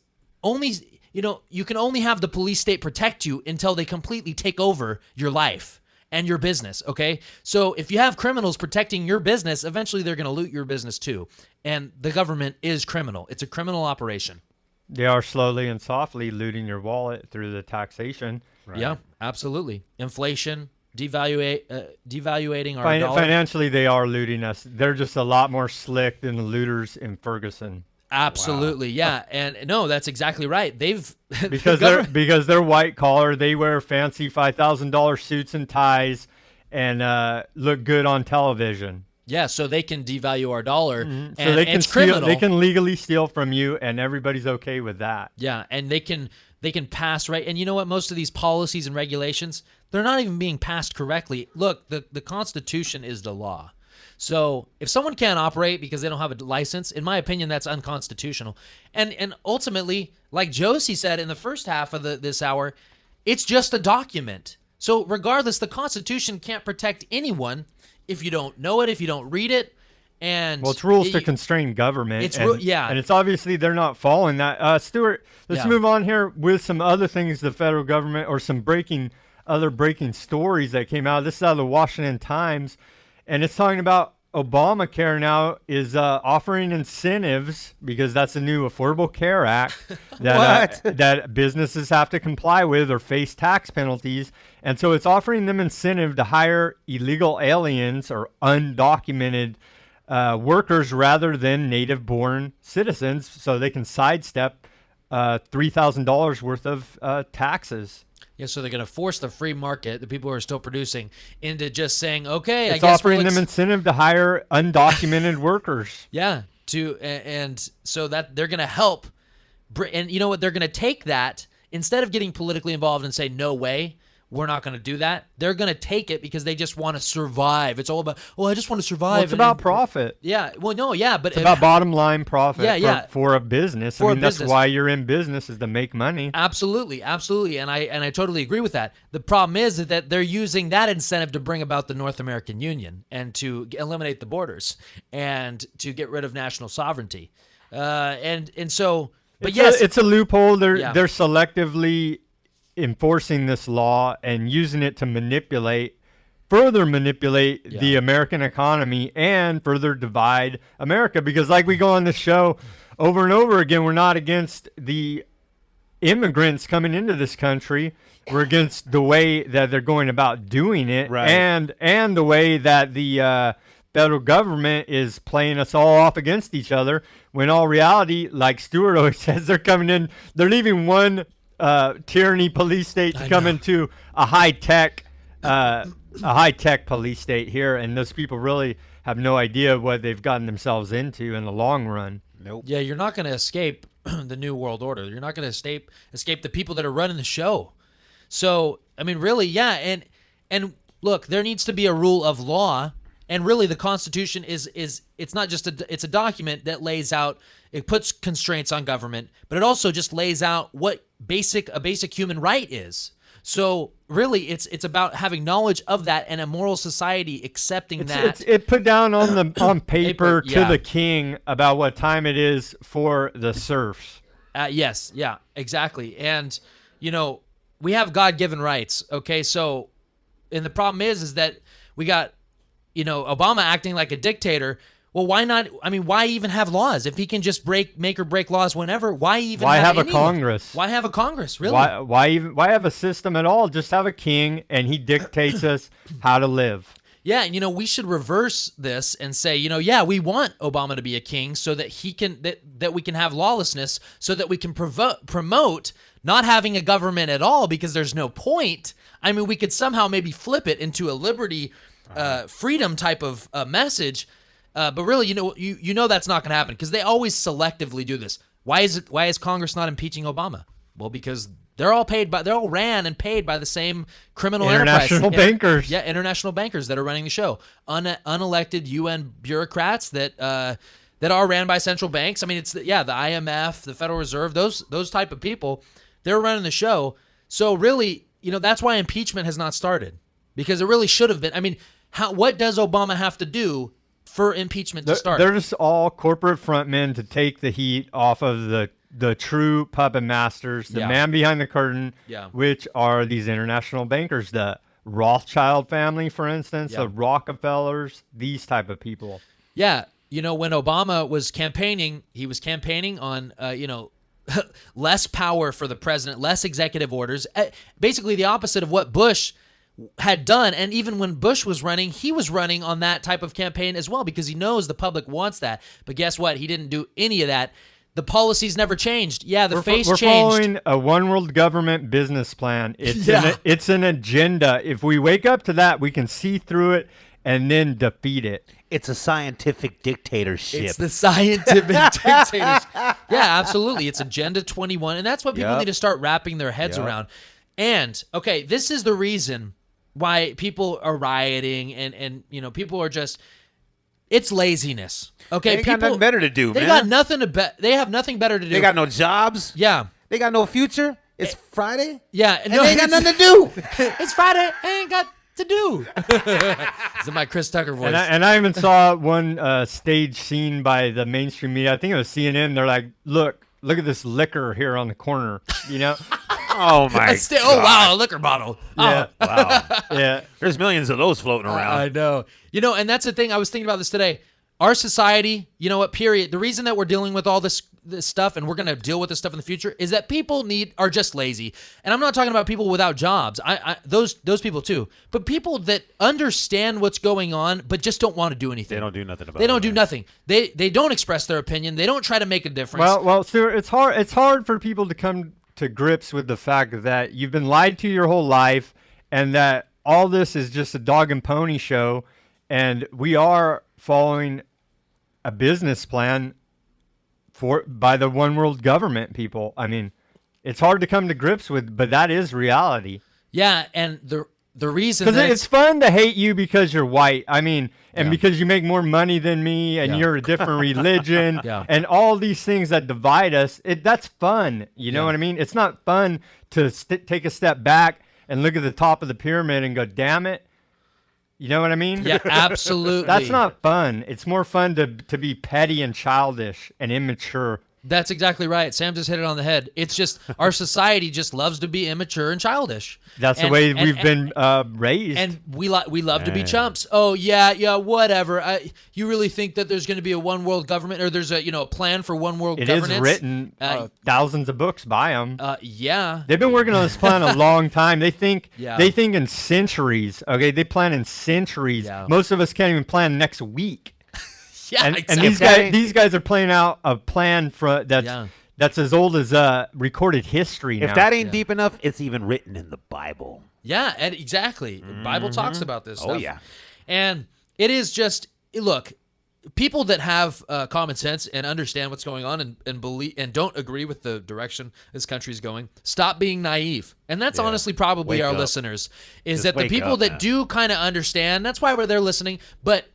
you can only have the police state protect you until they completely take over your life and your business, okay? So if you have criminals protecting your business, eventually they're going to loot your business too. And the government is criminal. It's a criminal operation. They are slowly and softly looting your wallet through the taxation. Right. Yeah, absolutely. Inflation, devaluating our dollar. Financially, they are looting us. They're just a lot more slick than the looters in Ferguson. Absolutely, yeah. And no, that's exactly right. They've because they're white collar. They wear fancy $5,000 suits and ties and look good on television. Yeah, so they can devalue our dollar, and So they can it's criminal. They can legally steal from you, and everybody's okay with that. Yeah, and they can pass, right? And you know what? Most of these policies and regulations, they're not even being passed correctly. Look, the Constitution is the law. So if someone can't operate because they don't have a license, in my opinion, that's unconstitutional. And ultimately, like Josie said in the first half of this hour, it's just a document. So regardless, the Constitution can't protect anyone if you don't know it, if you don't read it. And well, it's rules to constrain government. And it's obviously they're not following that. Stuart, let's move on here with some other things the federal government or some other breaking stories that came out. This is out of the Washington Times, and it's talking about Obamacare now is offering incentives because that's a new Affordable Care Act that businesses have to comply with or face tax penalties. And so it's offering them incentive to hire illegal aliens or undocumented workers rather than native-born citizens so they can sidestep $3,000 worth of taxes. Yeah, so they're going to force the free market, the people who are still producing, into just saying, okay, it's offering them incentive to hire undocumented workers. Yeah, and so that they're going to help. And you know what? They're going to take that, instead of getting politically involved and say, no way, we're not going to do that. They're going to take it because they just want to survive. It's all about, I just want to survive. Well, it's about profit. Yeah. Well, no, yeah. But it's about bottom line profit for a business. That's why you're in business, is to make money. Absolutely. Absolutely. And I totally agree with that. The problem is that they're using that incentive to bring about the North American Union and to eliminate the borders and to get rid of national sovereignty. And so, but yes. It's a loophole. They're selectively enforcing this law and using it to further manipulate the American economy and further divide America. Because like we go on the show over and over again, we're not against the immigrants coming into this country. We're against the way that they're going about doing it, right. and the way that the federal government is playing us all off against each other, when all reality, like Stuart always says, they're coming in, they're leaving one tyranny police state to come into a high-tech police state here, and those people really have no idea what they've gotten themselves into in the long run. Nope. Yeah, you're not going to escape the New World Order. You're not going to escape the people that are running the show. So, I mean, really, yeah, and look, there needs to be a rule of law, and really the Constitution is it's not just it's a document that lays out, it puts constraints on government, but it also just lays out what a basic human right is. So really, it's about having knowledge of that and a moral society accepting that. It put down on paper to the king about what time it is for the serfs. Yes, yeah, exactly. And we have God-given rights. Okay, so and the problem is that we got Obama acting like a dictator. Well, why not? I mean, why even have laws if he can just make or break laws whenever? Why have a Congress? Why have a Congress? Really? Why have a system at all? Just have a king, and he dictates us how to live. Yeah, and we should reverse this and say, we want Obama to be a king so that he can that we can have lawlessness, so that we can promote not having a government at all, because there's no point. I mean, we could somehow maybe flip it into a liberty, freedom type of message. But really, you know that's not going to happen, because they always selectively do this. Why is Congress not impeaching Obama? Well, because they're all ran and paid by the same criminal international bankers. Yeah, international bankers that are running the show. Unelected UN bureaucrats that are ran by central banks. I mean, it's the IMF, the Federal Reserve, those type of people. They're running the show. So really, that's why impeachment has not started, because it really should have been. I mean, what does Obama have to do for impeachment to start? They're just all corporate frontmen to take the heat off of the true puppet masters, the man behind the curtain, which are these international bankers, the Rothschild family, for instance, the Rockefellers, these type of people. Yeah. When Obama was campaigning, he was campaigning on, less power for the president, less executive orders, basically the opposite of what Bush had done. And even when Bush was running, he was running on that type of campaign as well, because he knows the public wants that. But guess what? He didn't do any of that. the policies never changed. Yeah, the face we're changed. following a one world government business plan. It's Yeah. it's an agenda. If we wake up to that, we can see through it and then defeat it. It's a scientific dictatorship. It's the scientific dictators. Yeah, absolutely. It's Agenda 21, and that's what people Yep. need to start wrapping their heads Yep. around. And, okay, this is the reason why people are rioting and people are just – it's laziness. Okay, They got nothing better to do, They man. got nothing to They have nothing better to do. They got no jobs. Yeah. They got no future. It's Friday. Yeah. And they ain't got nothing to do. It's Friday. I ain't got to do. Is it my Chris Tucker voice? And I even saw one stage scene by the mainstream media. I think it was CNN. They're like, look at this liquor here on the corner, Oh, my Oh, wow, a liquor bottle. Yeah. Oh. Wow. Yeah. There's millions of those floating around. I know. And that's the thing. I was thinking about this today. Our society, you know what, period. The reason that we're dealing with all this stuff and we're going to deal with this stuff in the future is that people are just lazy. And I'm not talking about people without jobs. Those people too. But people that understand what's going on but just don't want to do anything. They don't do nothing about it. They don't do nothing. They don't express their opinion. They don't try to make a difference. Well, Stuart, it's hard for people to come to grips with the fact that you've been lied to your whole life and that all this is just a dog and pony show, and we are following a business plan by the one world government people. I mean, it's hard to come to grips with, but that is reality. Yeah, and the reason Because that it's fun to hate you because you're white. I mean, and because you make more money than me and you're a different religion and all these things that divide us, that's fun. You know what I mean? It's not fun to take a step back and look at the top of the pyramid and go, damn it. You know what I mean? Yeah, absolutely. That's not fun. It's more fun to be petty and childish and immature. That's exactly right. Sam just hit it on the head. It's just our society just loves to be immature and childish. That's the way we've been raised. And we love to be chumps. Oh, yeah, whatever. You really think that there's going to be a one world government or there's a plan for one world governance? It is written thousands of books by them. Yeah. They've been working on this plan a long time. They think in centuries. Okay, they plan in centuries. Yeah. Most of us can't even plan next week. Yeah, And exactly. these guys are playing out a plan that's as old as recorded history now. If that ain't deep enough, it's even written in the Bible. Yeah, and exactly. The Bible talks about this stuff. Oh, yeah. And it is just, look, people that have common sense and understand what's going on and believe and don't agree with the direction this country's going, stop being naive. And that's honestly probably Wake our up. listeners, is Just that the wake people up, that man. do kind of understand, that's why they're listening, but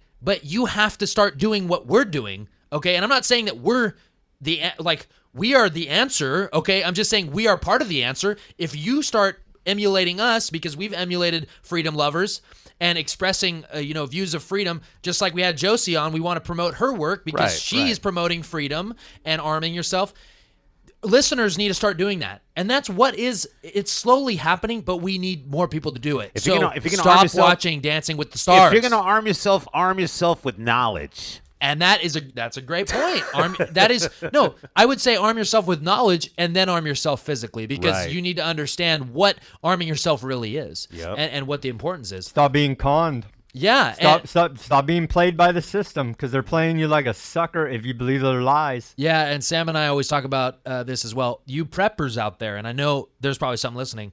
you have to start doing what we're doing, okay? And I'm not saying that we are the answer, okay? I'm just saying we are part of the answer. If you start emulating us, because we've emulated freedom lovers and expressing, views of freedom, just like we had Josie on, we want to promote her work because she's promoting freedom and arming yourself. Listeners need to start doing that, and that's it's slowly happening, but we need more people to do it. If you're gonna arm stop yourself- watching Dancing with the Stars. If you're going to arm yourself with knowledge. And that's a great point. I would say arm yourself with knowledge and then arm yourself physically, because you need to understand what arming yourself really is and what the importance is. Stop being conned. Yeah. Stop being played by the system, because they're playing you like a sucker if you believe their lies. Yeah, and Sam and I always talk about this as well. You preppers out there, and I know there's probably some listening,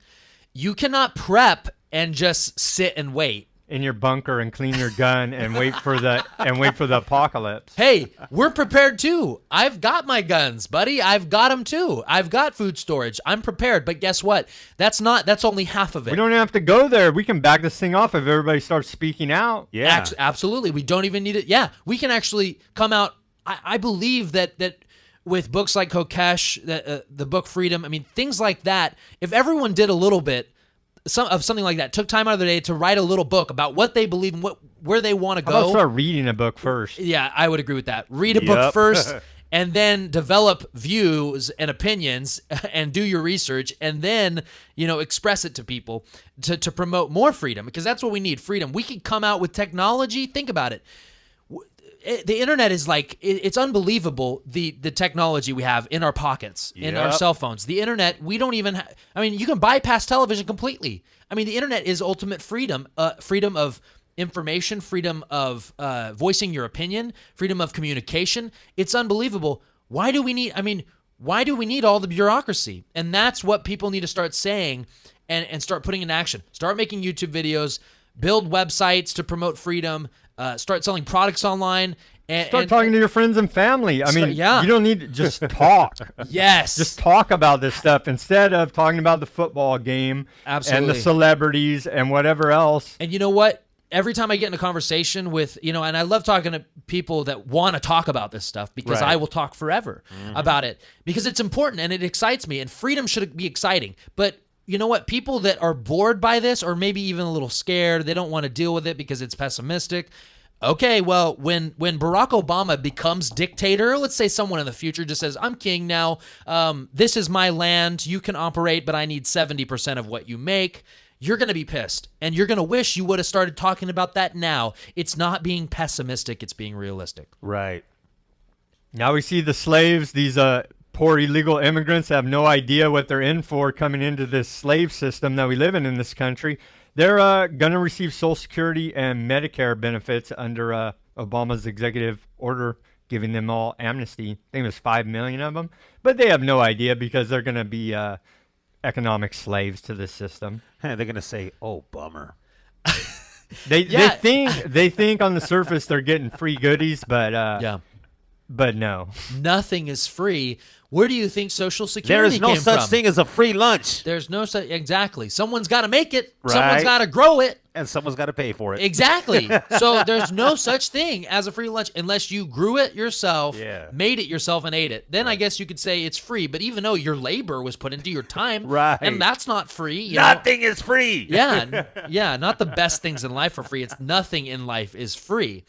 you cannot prep and just sit and wait in your bunker and clean your gun and wait for the apocalypse. Hey, we're prepared too. I've got my guns, buddy. I've got them too. I've got food storage. I'm prepared. But guess what? That's only half of it. We don't even have to go there. We can back this thing off if everybody starts speaking out. Yeah. Absolutely. We don't even need it. Yeah, we can actually come out. I believe that with books like Kokesh, the book Freedom, I mean, things like that, if everyone did a little bit of something like that, took time out of their day to write a little book about what they believe and where they want to go. How about start reading a book first? Yeah, I would agree with that. Read a book first, and then develop views and opinions and do your research, and then, express it to people to promote more freedom, because that's what we need, freedom. We could come out with technology. Think about it. The internet is it's unbelievable, the technology we have in our pockets, in our cell phones. The internet, we don't even you can bypass television completely. The internet is ultimate freedom, freedom of information, freedom of voicing your opinion, freedom of communication. It's unbelievable. why do we need? I mean, why do we need all the bureaucracy? And that's what people need to start saying and start putting in action. Start making YouTube videos, build websites to promote freedom, start selling products online. Start talking to your friends and family. I mean, yeah. You don't need to just talk. Yes. Just talk about this stuff instead of talking about the football game Absolutely. and the celebrities and whatever else. And you know what? Every time I get in a conversation with, and I love talking to people that want to talk about this stuff because I will talk forever about it because it's important and it excites me, and freedom should be exciting. But you know what? People that are bored by this or maybe even a little scared, they don't want to deal with it because it's pessimistic. Okay, well, when Barack Obama becomes dictator, let's say someone in the future just says, I'm king now, this is my land, you can operate, but I need 70% of what you make. You're going to be pissed, and you're going to wish you would have started talking about that now. It's not being pessimistic, it's being realistic. Right. Now we see the slaves, these poor illegal immigrants have no idea what they're in for coming into this slave system that we live in this country. They're going to receive Social Security and Medicare benefits under Obama's executive order, giving them all amnesty. I think it was 5 million of them. But they have no idea because they're going to be economic slaves to this system. They're going to say, oh, bummer. They think on the surface they're getting free goodies, but but no. Nothing is free. Where do you think Social Security There is no came such from? thing as a free lunch. There's no such, exactly. Someone's got to make it. Right. Someone's got to grow it. And someone's got to pay for it. Exactly. So there's no such thing as a free lunch unless you grew it yourself, made it yourself, and ate it. Then I guess you could say it's free. But even though your labor was put into your time, and that's not free. Nothing is free. Yeah, not the best things in life are free. It's nothing in life is free.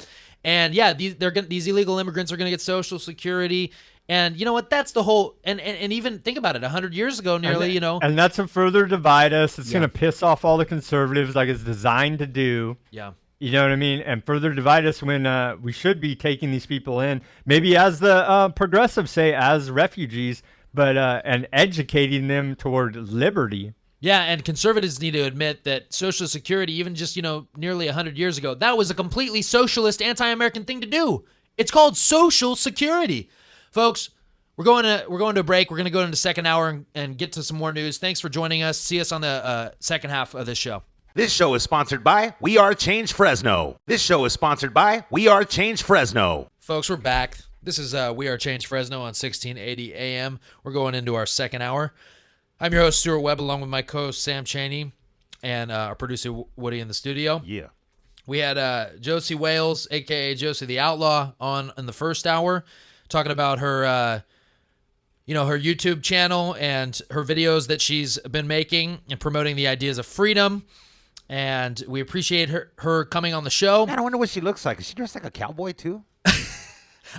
And yeah, these illegal immigrants are going to get Social Security. And you know what? That's the whole, and even think about it, 100 years ago nearly, And that's to further divide us. It's going to piss off all the conservatives like it's designed to do. Yeah. You know what I mean? And further divide us when we should be taking these people in, maybe as the progressives say, as refugees, but and educating them toward liberty. Yeah, and conservatives need to admit that Social Security, even just, nearly 100 years ago, that was a completely socialist, anti-American thing to do. It's called Social Security. Folks, we're going to a break. We're going to go into the second hour and get to some more news. Thanks for joining us. See us on the second half of this show. This show is sponsored by We Are Change Fresno. This show is sponsored by We Are Change Fresno. Folks, we're back. This is We Are Change Fresno on 1680 AM. We're going into our second hour. I'm your host, Stuart Webb, along with my co-host, Sam Chaney, and our producer, Woody, in the studio. Yeah. We had Josie Wales, a.k.a. Josie the Outlaw, on in the first hour, talking about her, her YouTube channel and her videos that she's been making and promoting the ideas of freedom. And we appreciate her coming on the show. Man, I wonder what she looks like. Is she dressed like a cowboy, too?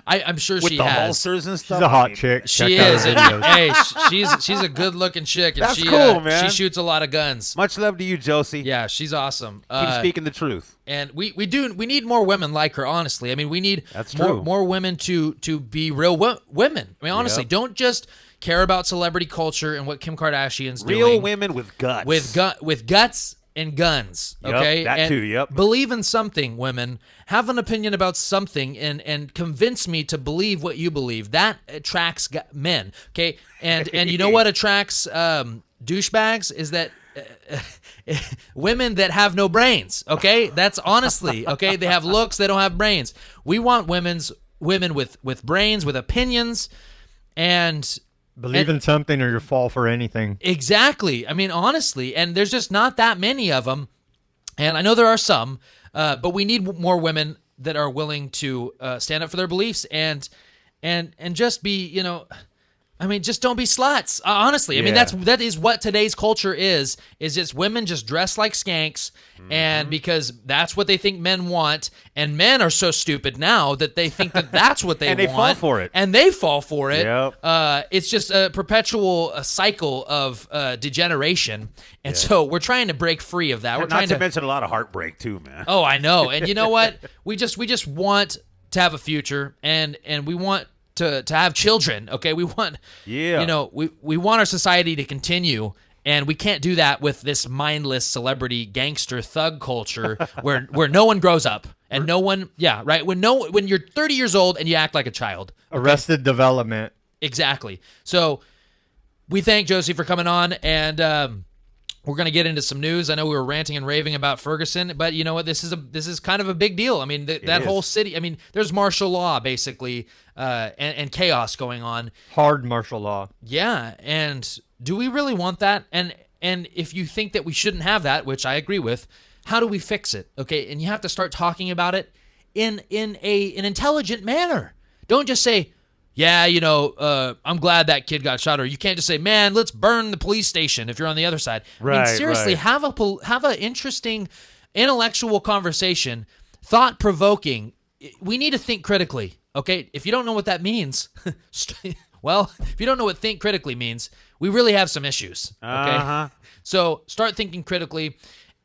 I'm sure With she the has. holsters and stuff. She's a hot chick. She is. And, hey, she's a good-looking chick. And That's cool, man. She shoots a lot of guns. Much love to you, Josie. Yeah, she's awesome. Keep speaking the truth. And we need more women like her, honestly. I mean, we need more women to be real women. I mean, honestly, don't just care about celebrity culture and what Kim Kardashian's doing. Real women with guts. With guts and guns, okay? That too, yep. Believe in something, women. Have an opinion about something and convince me to believe what you believe. That attracts men, okay? And you know what attracts douchebags is that women that have no brains, okay? That's honestly, okay? They have looks, they don't have brains. We want women with brains, with opinions, and believe in something or you'll fall for anything. Exactly. I mean, honestly, and there's just not that many of them. And I know there are some, but we need more women that are willing to stand up for their beliefs and just be, I mean, just don't be sluts. Honestly, I mean that is what today's culture is just women just dress like skanks, and because that's what they think men want, and men are so stupid now that they think that that's what they and want, they fall for it, and they fall for it. Yep. It's just a perpetual cycle of degeneration, and so we're trying to break free of that. And we're trying to mention a lot of heartbreak too, man. Oh, I know, and you know what? We just want to have a future, and we want to have children, okay? We want, we want our society to continue, and we can't do that with this mindless celebrity gangster thug culture where no one grows up. And no one, right. When you're 30 years old and you act like a child. Arrested Development. Exactly. So we thank Josie for coming on, and we're going to get into some news. I know we were ranting and raving about Ferguson, but you know what? This is kind of a big deal. I mean, that whole city. I mean, there's martial law basically, and chaos going on. Hard martial law. Yeah, and do we really want that? And if you think that we shouldn't have that, which I agree with, how do we fix it? Okay, and you have to start talking about it in an intelligent manner. Don't just say, yeah, I'm glad that kid got shot. Or you can't just say, man, let's burn the police station if you're on the other side. Right, I mean, seriously, right. have an interesting intellectual conversation, thought-provoking. We need to think critically, okay? If you don't know what that means, well, if you don't know what think critically means, we really have some issues, okay? Uh-huh. So start thinking critically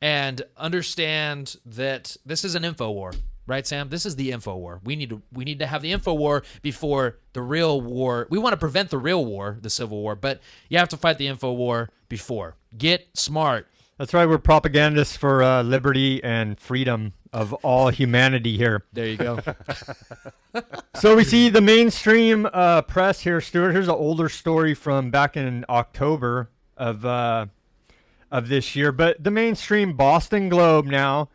and understand that this is an info war. Right, Sam? This is the info war. We need to have the info war before the real war. We want to prevent the real war, the Civil War, but you have to fight the info war before. Get smart. That's right. We're propagandists for liberty and freedom of all humanity here. There you go. So we see the mainstream press here, Stuart. Here's an older story from back in October of this year, but the mainstream Boston Globe now.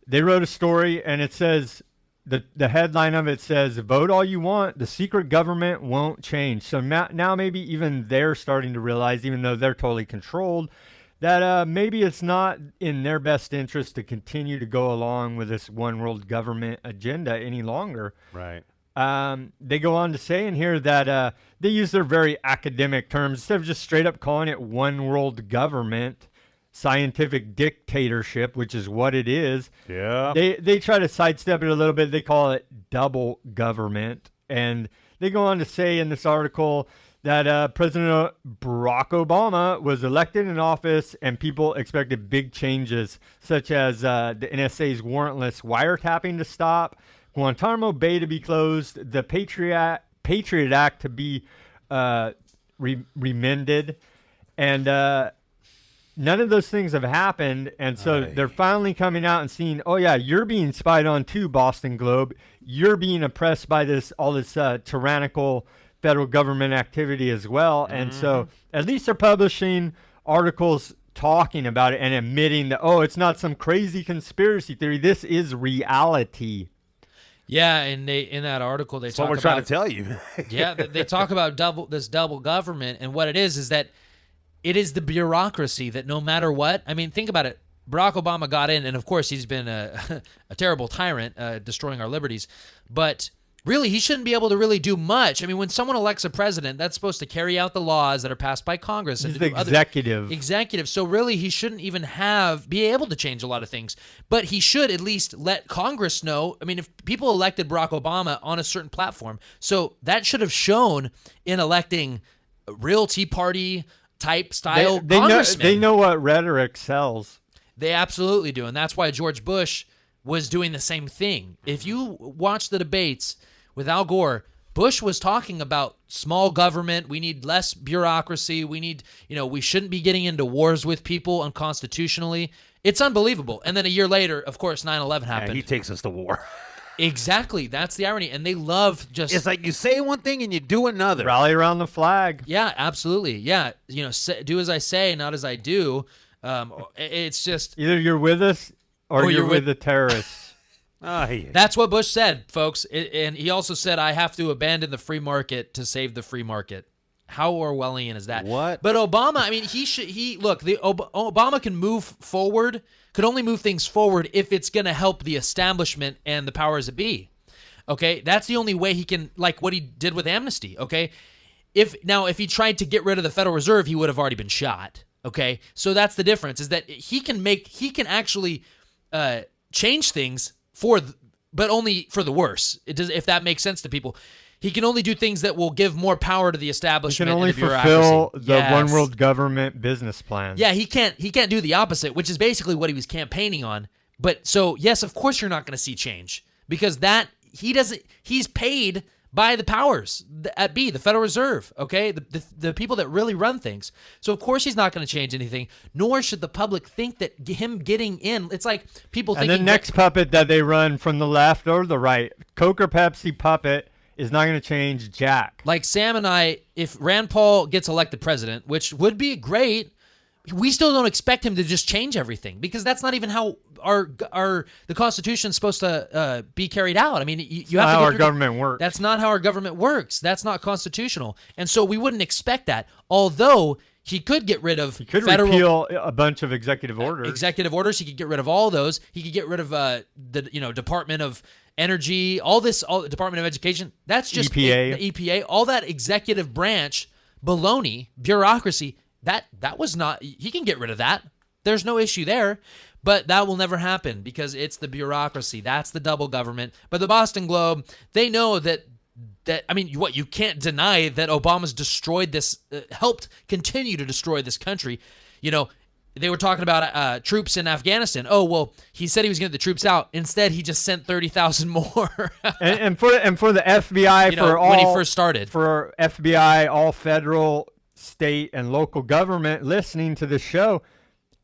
They wrote a story, and it says, the headline of it says, vote all you want, the secret government won't change. So now maybe even they're starting to realize, even though they're totally controlled, that maybe it's not in their best interest to continue to go along with this one world government agenda any longer. Right. They go on to say in here that they use their very academic terms. Instead of just straight up calling it one world government, scientific dictatorship, which is what it is. Yeah. They try to sidestep it a little bit. They call it double government. And they go on to say in this article that President Barack Obama was elected in office and people expected big changes, such as the NSA's warrantless wiretapping to stop, Guantanamo Bay to be closed, the Patriot Act to be remended, and none of those things have happened, and so they're finally coming out and seeing, oh yeah, you're being spied on too, Boston Globe. You're being oppressed by all this tyrannical federal government activity as well. Mm-hmm. And so at least they're publishing articles talking about it and admitting that, oh, it's not some crazy conspiracy theory. This is reality. Yeah, and in that article they talk about. That's what we're trying to tell you. Yeah, they talk about this double government, and what it is that it is the bureaucracy that no matter what, I mean, think about it. Barack Obama got in, and of course he's been a terrible tyrant, destroying our liberties. But really, he shouldn't be able to really do much. I mean, when someone elects a president, that's supposed to carry out the laws that are passed by Congress. He's the executive. Executive. So really, he shouldn't even be able to change a lot of things. But he should at least let Congress know. I mean, if people elected Barack Obama on a certain platform, so that should have shown in electing real Tea Party type style congressmen. They know what rhetoric sells. They absolutely do, and that's why George Bush was doing the same thing. If you watch the debates with Al Gore, Bush was talking about small government. We need less bureaucracy. We need, we shouldn't be getting into wars with people unconstitutionally. It's unbelievable. And then a year later, of course, 9/11 happened. Yeah, he takes us to war. Exactly. That's the irony. And they love just... It's like you say one thing and you do another. Rally around the flag. Yeah, absolutely. Yeah. Do as I say, not as I do. It's just... Either you're with us or you're with the terrorists. That's what Bush said, folks. And he also said, I have to abandon the free market to save the free market. How Orwellian is that? What? But Obama, I mean, Obama can move forward, could only move things forward if it's going to help the establishment and the powers that be. Okay? That's the only way he can, like what he did with amnesty. Okay? If he tried to get rid of the Federal Reserve, he would have already been shot. Okay? So that's the difference, is that he can actually change things but only for the worse. If that makes sense to people. He can only do things that will give more power to the establishment. He can only fulfill the one world government business plan. Yeah, he can't do the opposite, which is basically what he was campaigning on. But so yes, of course you're not going to see change, because he's paid by the powers at B, the Federal Reserve, okay? The people that really run things. So, of course, he's not going to change anything, nor should the public think that him getting in, it's like people thinking. And the next puppet that they run from the left or the right, Coke or Pepsi puppet, is not going to change jack. Like Sam and I, if Rand Paul gets elected president, which would be great, we still don't expect him to just change everything, because that's not even how the Constitution is supposed to be carried out. I mean, you have to. How our government works. That's not how our government works. That's not constitutional, and so we wouldn't expect that. Although he could get rid of repeal a bunch of executive orders. He could get rid of all those. He could get rid of the Department of Energy, all Department of Education. That's just EPA. The EPA, all that executive branch baloney, bureaucracy. That was not. He can get rid of that. There's no issue there. But that will never happen because it's the bureaucracy. That's the double government. But the Boston Globe, they know that I mean, you can't deny that Obama's destroyed this, helped continue to destroy this country. You know, they were talking about troops in Afghanistan. Oh, well, he said he was going to get the troops out. Instead, he just sent 30,000 more. and for the FBI, when he first started, for FBI, all federal, state, and local government listening to this show,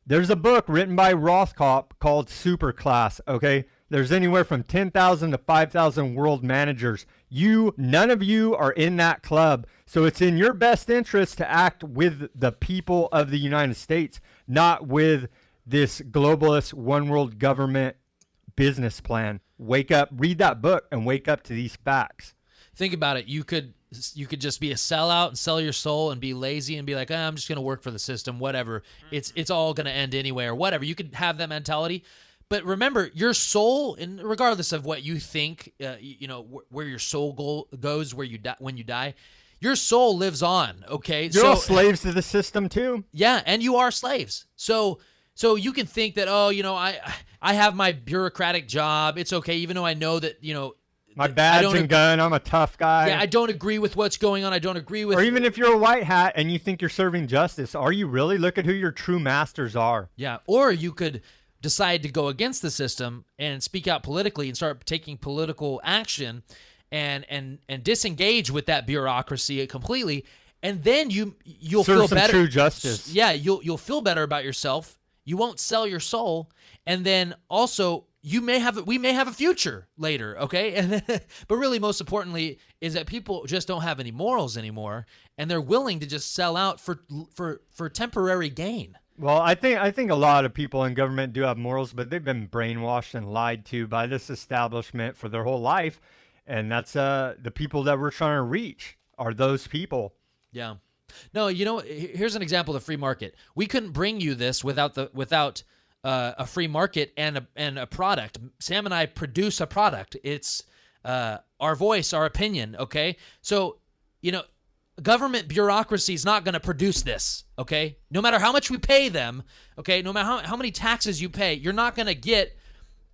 there's a book written by Rothkopf called Superclass, okay? There's anywhere from 10,000 to 5,000 world managers. None of you are in that club. So it's in your best interest to act with the people of the United States, not with this globalist one world government business plan. Wake up, read that book, and wake up to these facts. Think about it. You could just be a sellout and sell your soul and be lazy and be like, I'm just going to work for the system, whatever. It's all going to end anyway or whatever. You could have that mentality. But remember, your soul, and regardless of what you think, where your soul goes when you die, your soul lives on, okay? You're all slaves to the system too. Yeah, and you are slaves. So you can think that, I have my bureaucratic job. It's okay, even though I know that, my badge and gun, I'm a tough guy. Yeah, I don't agree with what's going on. I don't agree with... Or even if you're a white hat and you think you're serving justice, are you really? Look at who your true masters are. Yeah, or you could decide to go against the system and speak out politically and start taking political action and disengage with that bureaucracy completely, and then you'll feel some better. True justice. Yeah, you'll feel better about yourself. You won't sell your soul, and then also we may have a future later, okay? But really, most importantly, is that people just don't have any morals anymore, and they're willing to just sell out for temporary gain. Well, I think a lot of people in government do have morals, but they've been brainwashed and lied to by this establishment for their whole life, and that's the people that we're trying to reach are those people. Yeah. No, here's an example of the free market. We couldn't bring you this without a free market and a product. Sam and I produce a product. It's our voice, our opinion, okay? So, government bureaucracy is not going to produce this, okay? No matter how much we pay them, okay? No matter how many taxes you pay, you're not going to get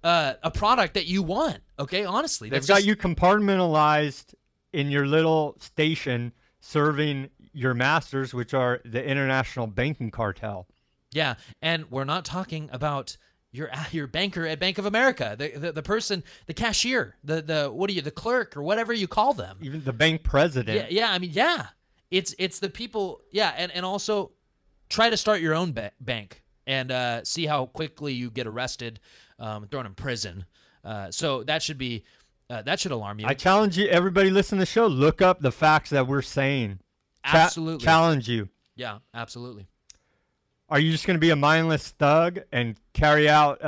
a product that you want, okay? Honestly. They've got you compartmentalized in your little station serving your masters, which are the international banking cartel. Yeah, and we're not talking about your banker at Bank of America, the person, the cashier, the clerk or whatever you call them, even the bank president. Yeah. I mean, yeah, it's the people. Yeah, and also try to start your own bank and see how quickly you get arrested, thrown in prison. So that should alarm you. I challenge you, everybody listening to the show, look up the facts that we're saying. Absolutely. Challenge you. Yeah, absolutely. Are you just going to be a mindless thug and carry out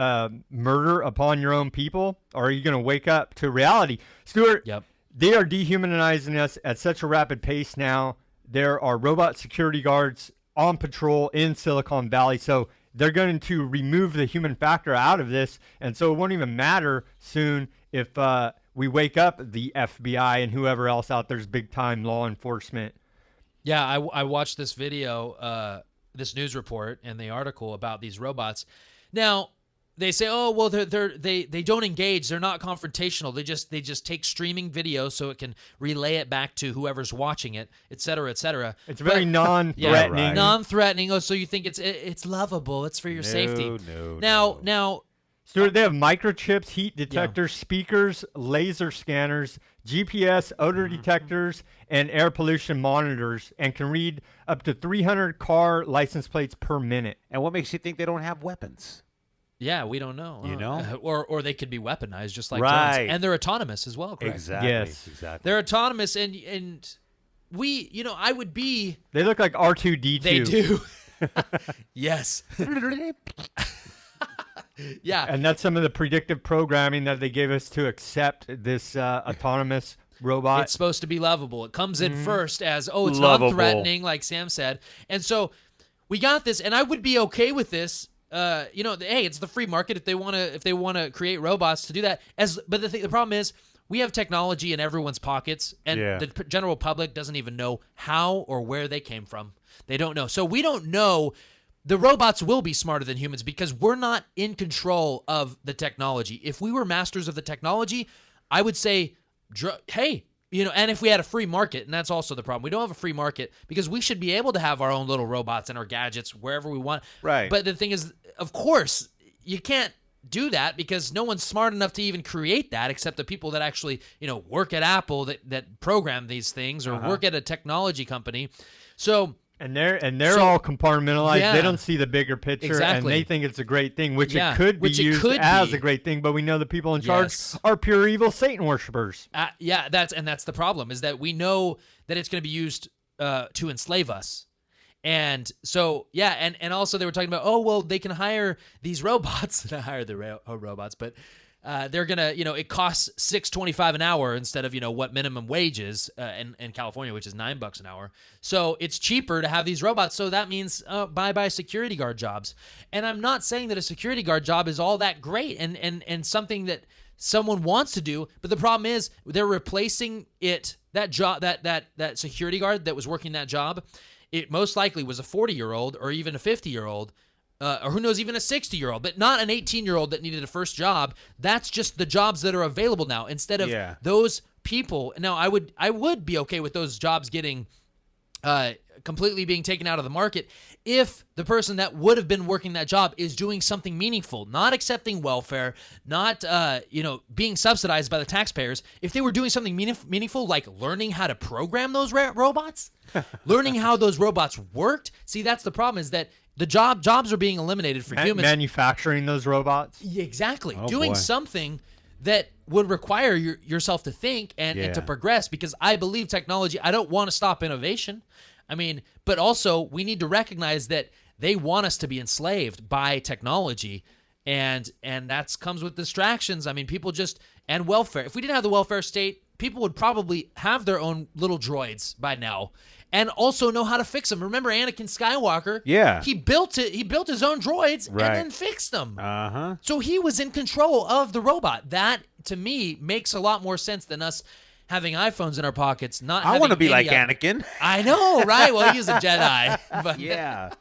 murder upon your own people? Or are you going to wake up to reality? Stuart, Yep. They are dehumanizing us at such a rapid pace now. There are robot security guards on patrol in Silicon Valley. So they're going to remove the human factor out of this. And so it won't even matter soon if we wake up the FBI and whoever else out there's big-time law enforcement. Yeah, I watched this video, this news report and the article about these robots. Now, they say, oh, well, they don't engage. They're not confrontational. They just take streaming video so it can relay it back to whoever's watching it, et cetera, et cetera. It's very non-threatening. Yeah, non-threatening. Oh, so you think it's lovable. It's for your safety. No. Now, So they have microchips, heat detectors, speakers, laser scanners, GPS, odor detectors, and air pollution monitors, and can read up to 300 car license plates per minute. And what makes you think they don't have weapons? Yeah, we don't know. You know? Or they could be weaponized just like Right. drones. And they're autonomous as well, correct? Exactly. Yes. Exactly. They're autonomous, and we, I would be... They look like R2-D2. They do. Yes. Yeah. And that's some of the predictive programming that they gave us to accept this autonomous robot. It's supposed to be lovable. It comes in first as, it's Lovable. non-threatening, like Sam said. And so we got this, and I would be okay with this. Hey, it's the free market if they want to create robots to do that. But the problem is we have technology in everyone's pockets, and the general public doesn't even know how or where they came from. They don't know. So we don't know. The robots will be smarter than humans because we're not in control of the technology. If we were masters of the technology, I would say, hey, and if we had a free market, and that's also the problem. We don't have a free market because we should be able to have our own little robots and our gadgets wherever we want. Right. But the thing is, of course, you can't do that because no one's smart enough to even create that except the people that actually, work at Apple that program these things or work at a technology company. So... And they're all compartmentalized. Yeah. They don't see the bigger picture, Exactly. and they think it's a great thing, which Yeah, it could be which it used could as be. a great thing. But we know the people in charge Yes. are pure evil Satan worshipers. That's the problem is that we know that it's going to be used to enslave us. And so, and also they were talking about, they can hire these robots, not hire the robots, but they're going to, it costs $6.25 an hour instead of, what minimum wage is in California, which is $9 an hour. So it's cheaper to have these robots. So that means bye-bye security guard jobs. And I'm not saying that a security guard job is all that great and something that someone wants to do, but the problem is they're replacing that job, that security guard that was working that job. It most likely was a 40-year-old or even a 50-year-old. Or who knows, even a 60-year-old, but not an 18-year-old that needed a first job. That's just the jobs that are available now. Instead of those people, now I would be okay with those jobs getting completely being taken out of the market if the person that would have been working that job is doing something meaningful, not accepting welfare, not being subsidized by the taxpayers. If they were doing something meaningful, like learning how to program those robots, learning how those robots worked. See, that's the problem is that the jobs are being eliminated for humans. Manufacturing those robots? Yeah, exactly. Oh, doing boy. something that would require yourself to think and to progress because I believe technology, I don't want to stop innovation. I mean, but also we need to recognize that they want us to be enslaved by technology and that comes with distractions. I mean, people and welfare. If we didn't have the welfare state, people would probably have their own little droids by now. And also know how to fix them. Remember Anakin Skywalker? Yeah. He built his own droids Right. and then fixed them. Uh-huh. So he was in control of the robot. That, to me, makes a lot more sense than us having iPhones in our pockets. I want to be like Anakin. I know, right? Well, he was a Jedi. But, Yeah.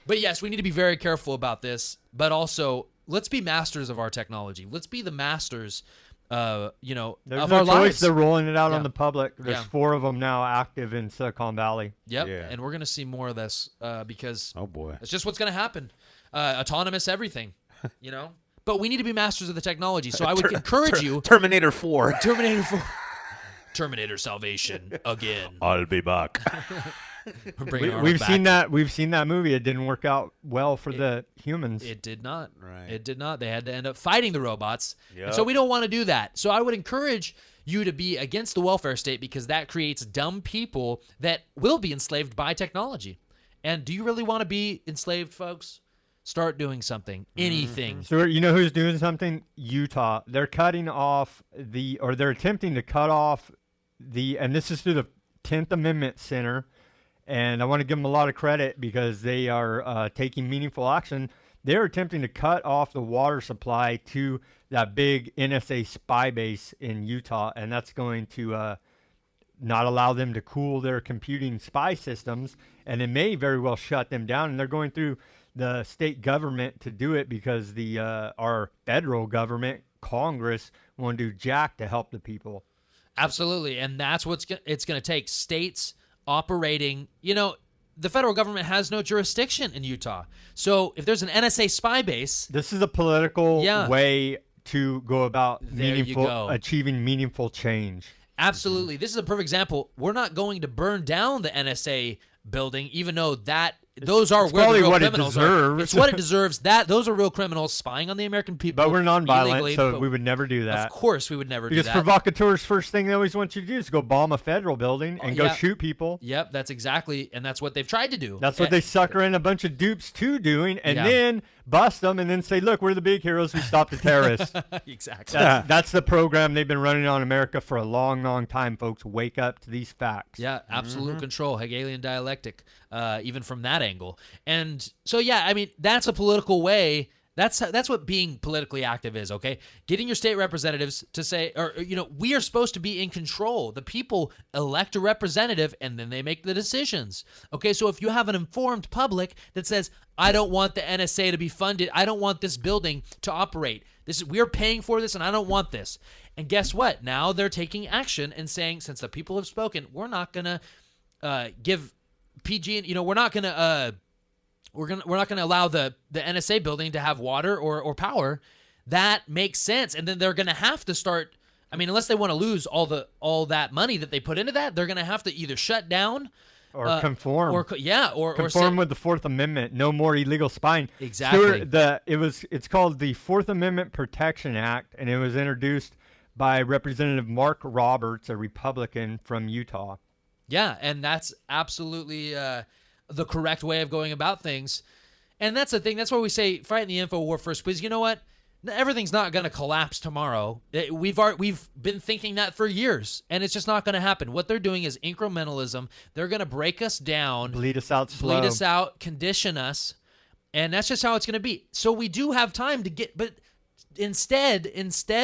but yes, we need to be very careful about this. But also, let's be masters of our technology. Let's be the masters There's of no our choice. lives. They're rolling it out Yeah. on the public. There's Yeah. 4 of them now active in Silicon Valley. Yep. Yeah. And we're going to see more of this because Oh, boy. it's just what's going to happen. Autonomous everything, But we need to be masters of the technology. So I would encourage you. Terminator 4. Terminator 4. Terminator Salvation again. I'll be back. We're bringing Arnold We've back. seen that. We've seen that movie. It didn't work out well for the humans. It did not. Right. It did not. They had to end up fighting the robots. Yep. And so we don't want to do that. So I would encourage you to be against the welfare state because that creates dumb people that will be enslaved by technology. And do you really want to be enslaved, folks? Start doing something. Anything. So you know who's doing something? Utah. They're cutting off they're attempting to cut off and this is through the 10th Amendment Center. And I want to give them a lot of credit because they are taking meaningful action. They're attempting to cut off the water supply to that big NSA spy base in Utah, and that's going to not allow them to cool their computing spy systems, and it may very well shut them down. And they're going through the state government to do it because our federal government, Congress, won't do jack to help the people. Absolutely. And that's it's going to take. States operating, the federal government has no jurisdiction in Utah. So if there's an NSA spy base, this is a political way to go about achieving meaningful change. Absolutely. This is a perfect example. We're not going to burn down the NSA building, even though those are where the real criminals are. It's what it deserves. Those are real criminals spying on the American people. But we're nonviolent, so we would never do that. Of course we would never do that. Because provocateurs, first thing they always want you to do is go bomb a federal building and go shoot people. Yep, that's exactly, and that's what they've tried to do. That's what they sucker in a bunch of dupes to doing, and then bust them and then say, look, we're the big heroes who stopped the terrorists. Exactly. That's the program they've been running on America for a long, long time, folks. Wake up to these facts. Yeah, absolute control, Hegelian dialectic, even from that angle. And so, yeah, I mean, that's a political way. That's what being politically active is, okay? Getting your state representatives to say, or, we are supposed to be in control. The people elect a representative, and then they make the decisions, okay? So if you have an informed public that says, I don't want the NSA to be funded, I don't want this building to operate, we're paying for this, and I don't want this. And guess what? Now they're taking action and saying, since the people have spoken, we're not going to give PG, we're not going to... We're not going to allow the NSA building to have water or power. That makes sense. And then they're going to have to start, I mean, unless they want to lose all that money that they put into that, they're going to have to either shut down or conform. Or conform with the Fourth Amendment. No more illegal spying. Exactly. It's called the Fourth Amendment Protection Act, and it was introduced by Representative Mark Roberts, a Republican from Utah. Yeah, and that's absolutely the correct way of going about things. And that's the thing. That's why we say fight in the info war first, because you know what? Everything's not going to collapse tomorrow. We've been thinking that for years, and it's just not going to happen. What they're doing is incrementalism. They're going to break us down, bleed us out slow, condition us, and that's just how it's going to be. So we do have time to get, but instead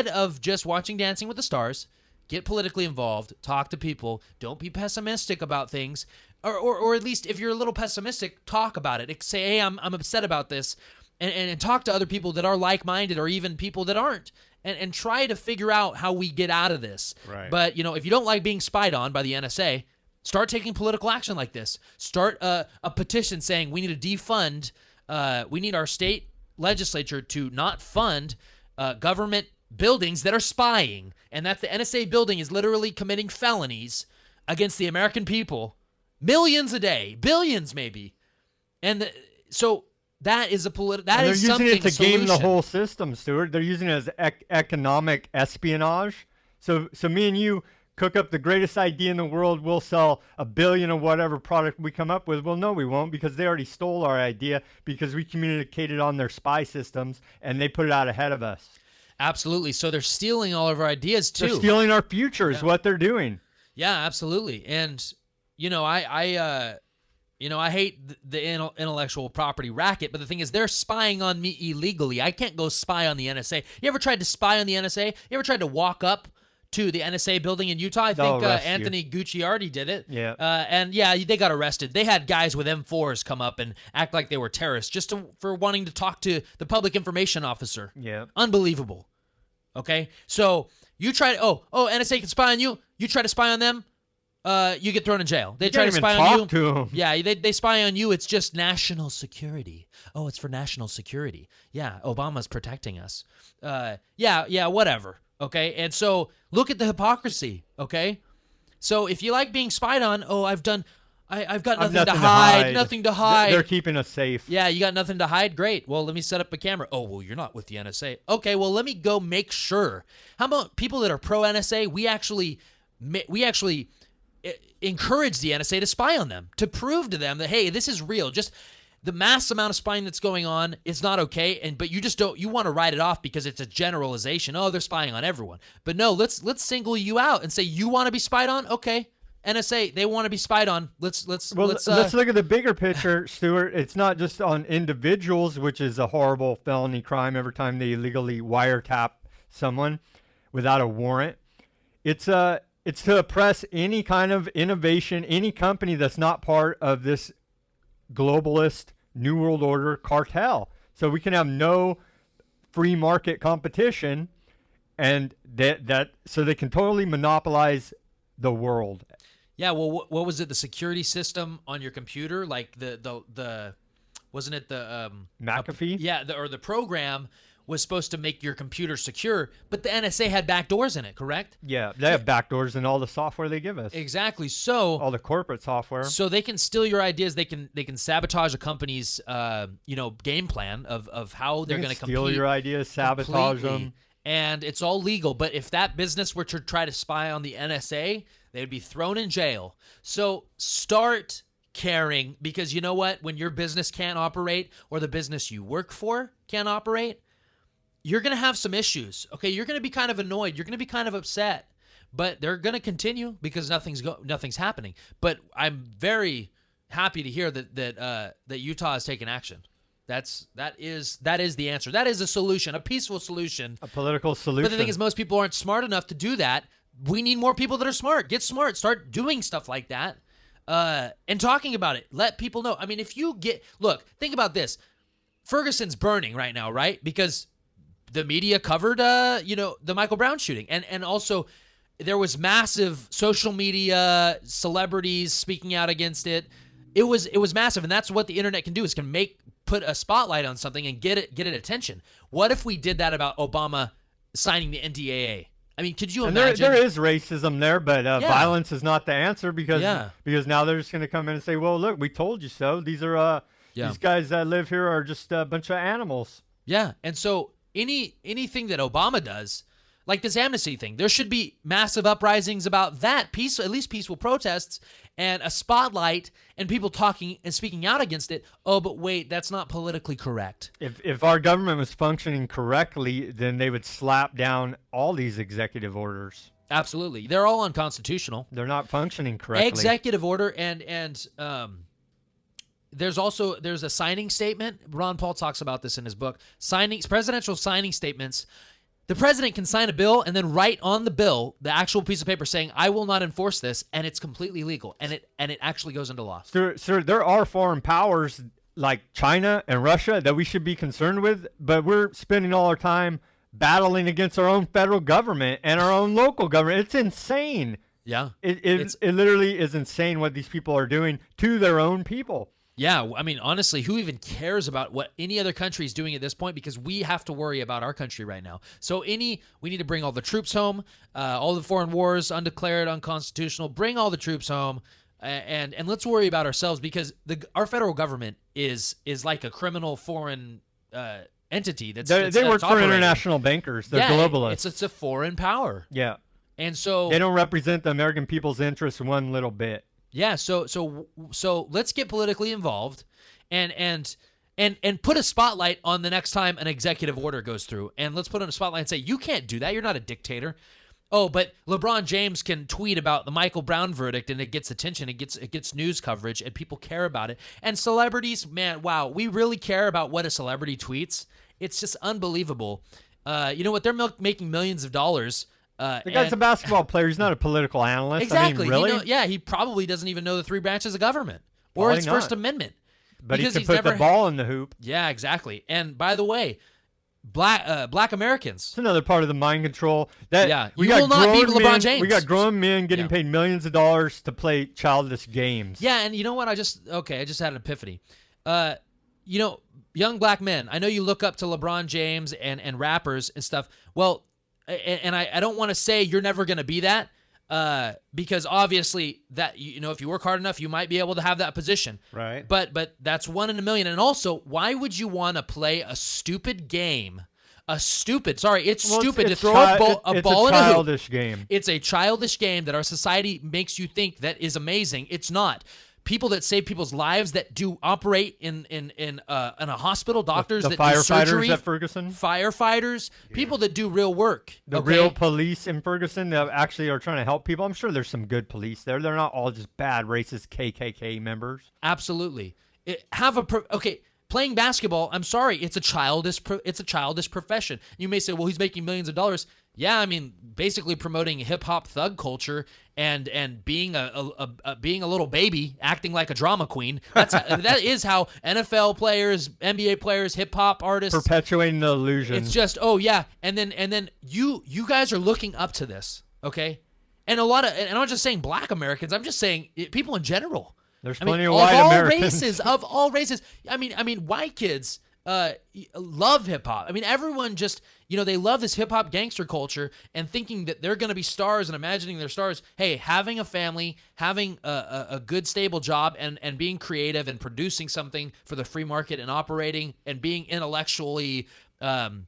of just watching Dancing with the Stars, get politically involved, talk to people, don't be pessimistic about things. Or at least if you're a little pessimistic, talk about it. Say, hey, I'm upset about this, and talk to other people that are like-minded or even people that aren't, and try to figure out how we get out of this. Right. But, if you don't like being spied on by the NSA, start taking political action like this. Start a petition saying we need to defund, we need our state legislature to not fund government buildings that are spying, and that the NSA building is literally committing felonies against the American people. Millions a day, billions maybe, and so that is That is something. They're using it to game the whole system, Stuart. They're using it as economic espionage. So me and you cook up the greatest idea in the world. We'll sell 1 billion of whatever product we come up with. Well, no, we won't, because they already stole our idea because we communicated on their spy systems and they put it out ahead of us. Absolutely. So they're stealing all of our ideas too. They're stealing our future is what they're doing. Yeah, absolutely. And I hate the intellectual property racket, but the thing is, they're spying on me illegally. I can't go spy on the NSA. You ever tried to spy on the NSA? You ever tried to walk up to the NSA building in Utah? I think Anthony Gucciardi did it. Yeah. And they got arrested. They had guys with M4s come up and act like they were terrorists just for wanting to talk to the public information officer. Yeah. Unbelievable. Okay? So you try to, NSA can spy on you. You try to spy on them. You get thrown in jail. They try to spy on you. To them. Yeah, they spy on you. It's just national security. Oh, it's for national security. Yeah, Obama's protecting us. Yeah, whatever. Okay, and so look at the hypocrisy. Okay, so if you like being spied on, I've got nothing to hide. Nothing to hide. They're keeping us safe. Yeah, you got nothing to hide. Great. Well, let me set up a camera. Oh, well, you're not with the NSA. Okay, well, let me go make sure. How about people that are pro NSA? We actually encourage the NSA to spy on them, to prove to them that, hey, this is real. Just the mass amount of spying that's going on is not okay, but you want to write it off because it's a generalization. Oh, they're spying on everyone. But no, let's single you out and say, you want to be spied on? Okay. NSA, they want to be spied on. Let's look at the bigger picture, Stuart. It's not just on individuals, which is a horrible felony crime every time they illegally wiretap someone without a warrant. It's to oppress any kind of innovation, any company that's not part of this globalist New World Order cartel. So we can have no free market competition, and so they can totally monopolize the world. Yeah, well, what was it? The security system on your computer, like the wasn't it the McAfee? or the program was supposed to make your computer secure, but the NSA had backdoors in it, correct? Yeah, they have backdoors in all the software they give us. Exactly. So All the corporate software. so they can steal your ideas. They can sabotage a company's game plan of how they're They going can to steal compete. your ideas, sabotage completely. them. And it's all legal. But if that business were to try to spy on the NSA, they would be thrown in jail. So start caring, because you know what? When your business can't operate, or the business you work for can't operate, you're going to have some issues. Okay, you're going to be kind of annoyed. You're going to be kind of upset. But they're going to continue because nothing's happening. But I'm very happy to hear that Utah has taken action. That is the answer. That is a solution, a peaceful solution. A political solution. But the thing is, most people aren't smart enough to do that. We need more people that are smart. Get smart. Start doing stuff like that, and talking about it. Let people know. I mean, if you look, think about this. Ferguson's burning right now, right? Because the media covered, the Michael Brown shooting, and also there was massive social media celebrities speaking out against it. It was massive, and that's what the internet can do, is can put a spotlight on something and get it attention. What if we did that about Obama signing the NDAA? I mean, could you imagine? There is racism there, but violence is not the answer, because now they're just going to come in and say, well, look, we told you so. These are these guys that live here are just a bunch of animals. Yeah, and so anything that Obama does, like this amnesty thing, there should be massive uprisings about that, at least peaceful protests, and a spotlight and people talking and speaking out against it. Oh, but wait, that's not politically correct. If our government was functioning correctly, then they would slap down all these executive orders. Absolutely. They're all unconstitutional. They're not functioning correctly. Executive order and there's a signing statement. Ron Paul talks about this in his book. Presidential signing statements. The president can sign a bill and then write on the bill the actual piece of paper saying, "I will not enforce this," and it's completely legal, and it actually goes into law. Sir, there are foreign powers like China and Russia that we should be concerned with, but we're spending all our time battling against our own federal government and our own local government. It's insane. Yeah. It literally is insane what these people are doing to their own people. Yeah, I mean, honestly, who even cares about what any other country is doing at this point? Because we have to worry about our country right now. So we need to bring all the troops home, all the foreign wars, undeclared, unconstitutional. Bring all the troops home, and let's worry about ourselves, because our federal government is like a criminal foreign entity. They work for international bankers. They're globalists. It's a foreign power. Yeah, and so they don't represent the American people's interests one little bit. Yeah, so let's get politically involved, and put a spotlight on the next time an executive order goes through, and let's put on a spotlight and say, you can't do that. You're not a dictator. Oh, but LeBron James can tweet about the Michael Brown verdict, and it gets attention. It gets news coverage, and people care about it. And celebrities, man, wow, we really care about what a celebrity tweets. It's just unbelievable. You know what? They're making millions of dollars. The guy's a basketball player. He's not a political analyst. Exactly. I mean, really? He probably doesn't even know the three branches of government or its First Amendment. But he can put the ball in the hoop. Yeah, exactly. And by the way, black Americans. It's another part of the mind control. You will not beat LeBron James. We got grown men getting paid millions of dollars to play childish games. Yeah, and you know what? I just had an epiphany. Young black men. I know you look up to LeBron James and rappers and stuff. Well, and I don't want to say you're never going to be that, because obviously that, if you work hard enough, you might be able to have that position. Right. But that's 1 in a million. And also, why would you want to play a stupid game? It's stupid to throw a ball in a hoop. It's a childish game. It's a childish game that our society makes you think that is amazing. It's not. People that save people's lives, that do operate in a hospital, doctors that do surgery, at Ferguson, firefighters, people that do real work. The real police in Ferguson that actually are trying to help people. I'm sure there's some good police there. They're not all just bad racist KKK members. Absolutely. Playing basketball, I'm sorry, it's a childish profession. You may say, well, he's making millions of dollars. Yeah, I mean, basically promoting hip hop thug culture and being being a little baby, acting like a drama queen. That is how NFL players, NBA players, hip hop artists perpetuating the illusion. It's just, oh yeah, and then you guys are looking up to this, okay? And and I'm not just saying black Americans. I'm just saying people in general. There's I mean, plenty of white Americans. Of all races. I mean, white kids love hip hop. I mean, everyone just, they love this hip hop gangster culture and thinking that they're going to be stars and imagining they're stars. Hey, having a family, having a good stable job, and being creative and producing something for the free market and operating and being intellectually, having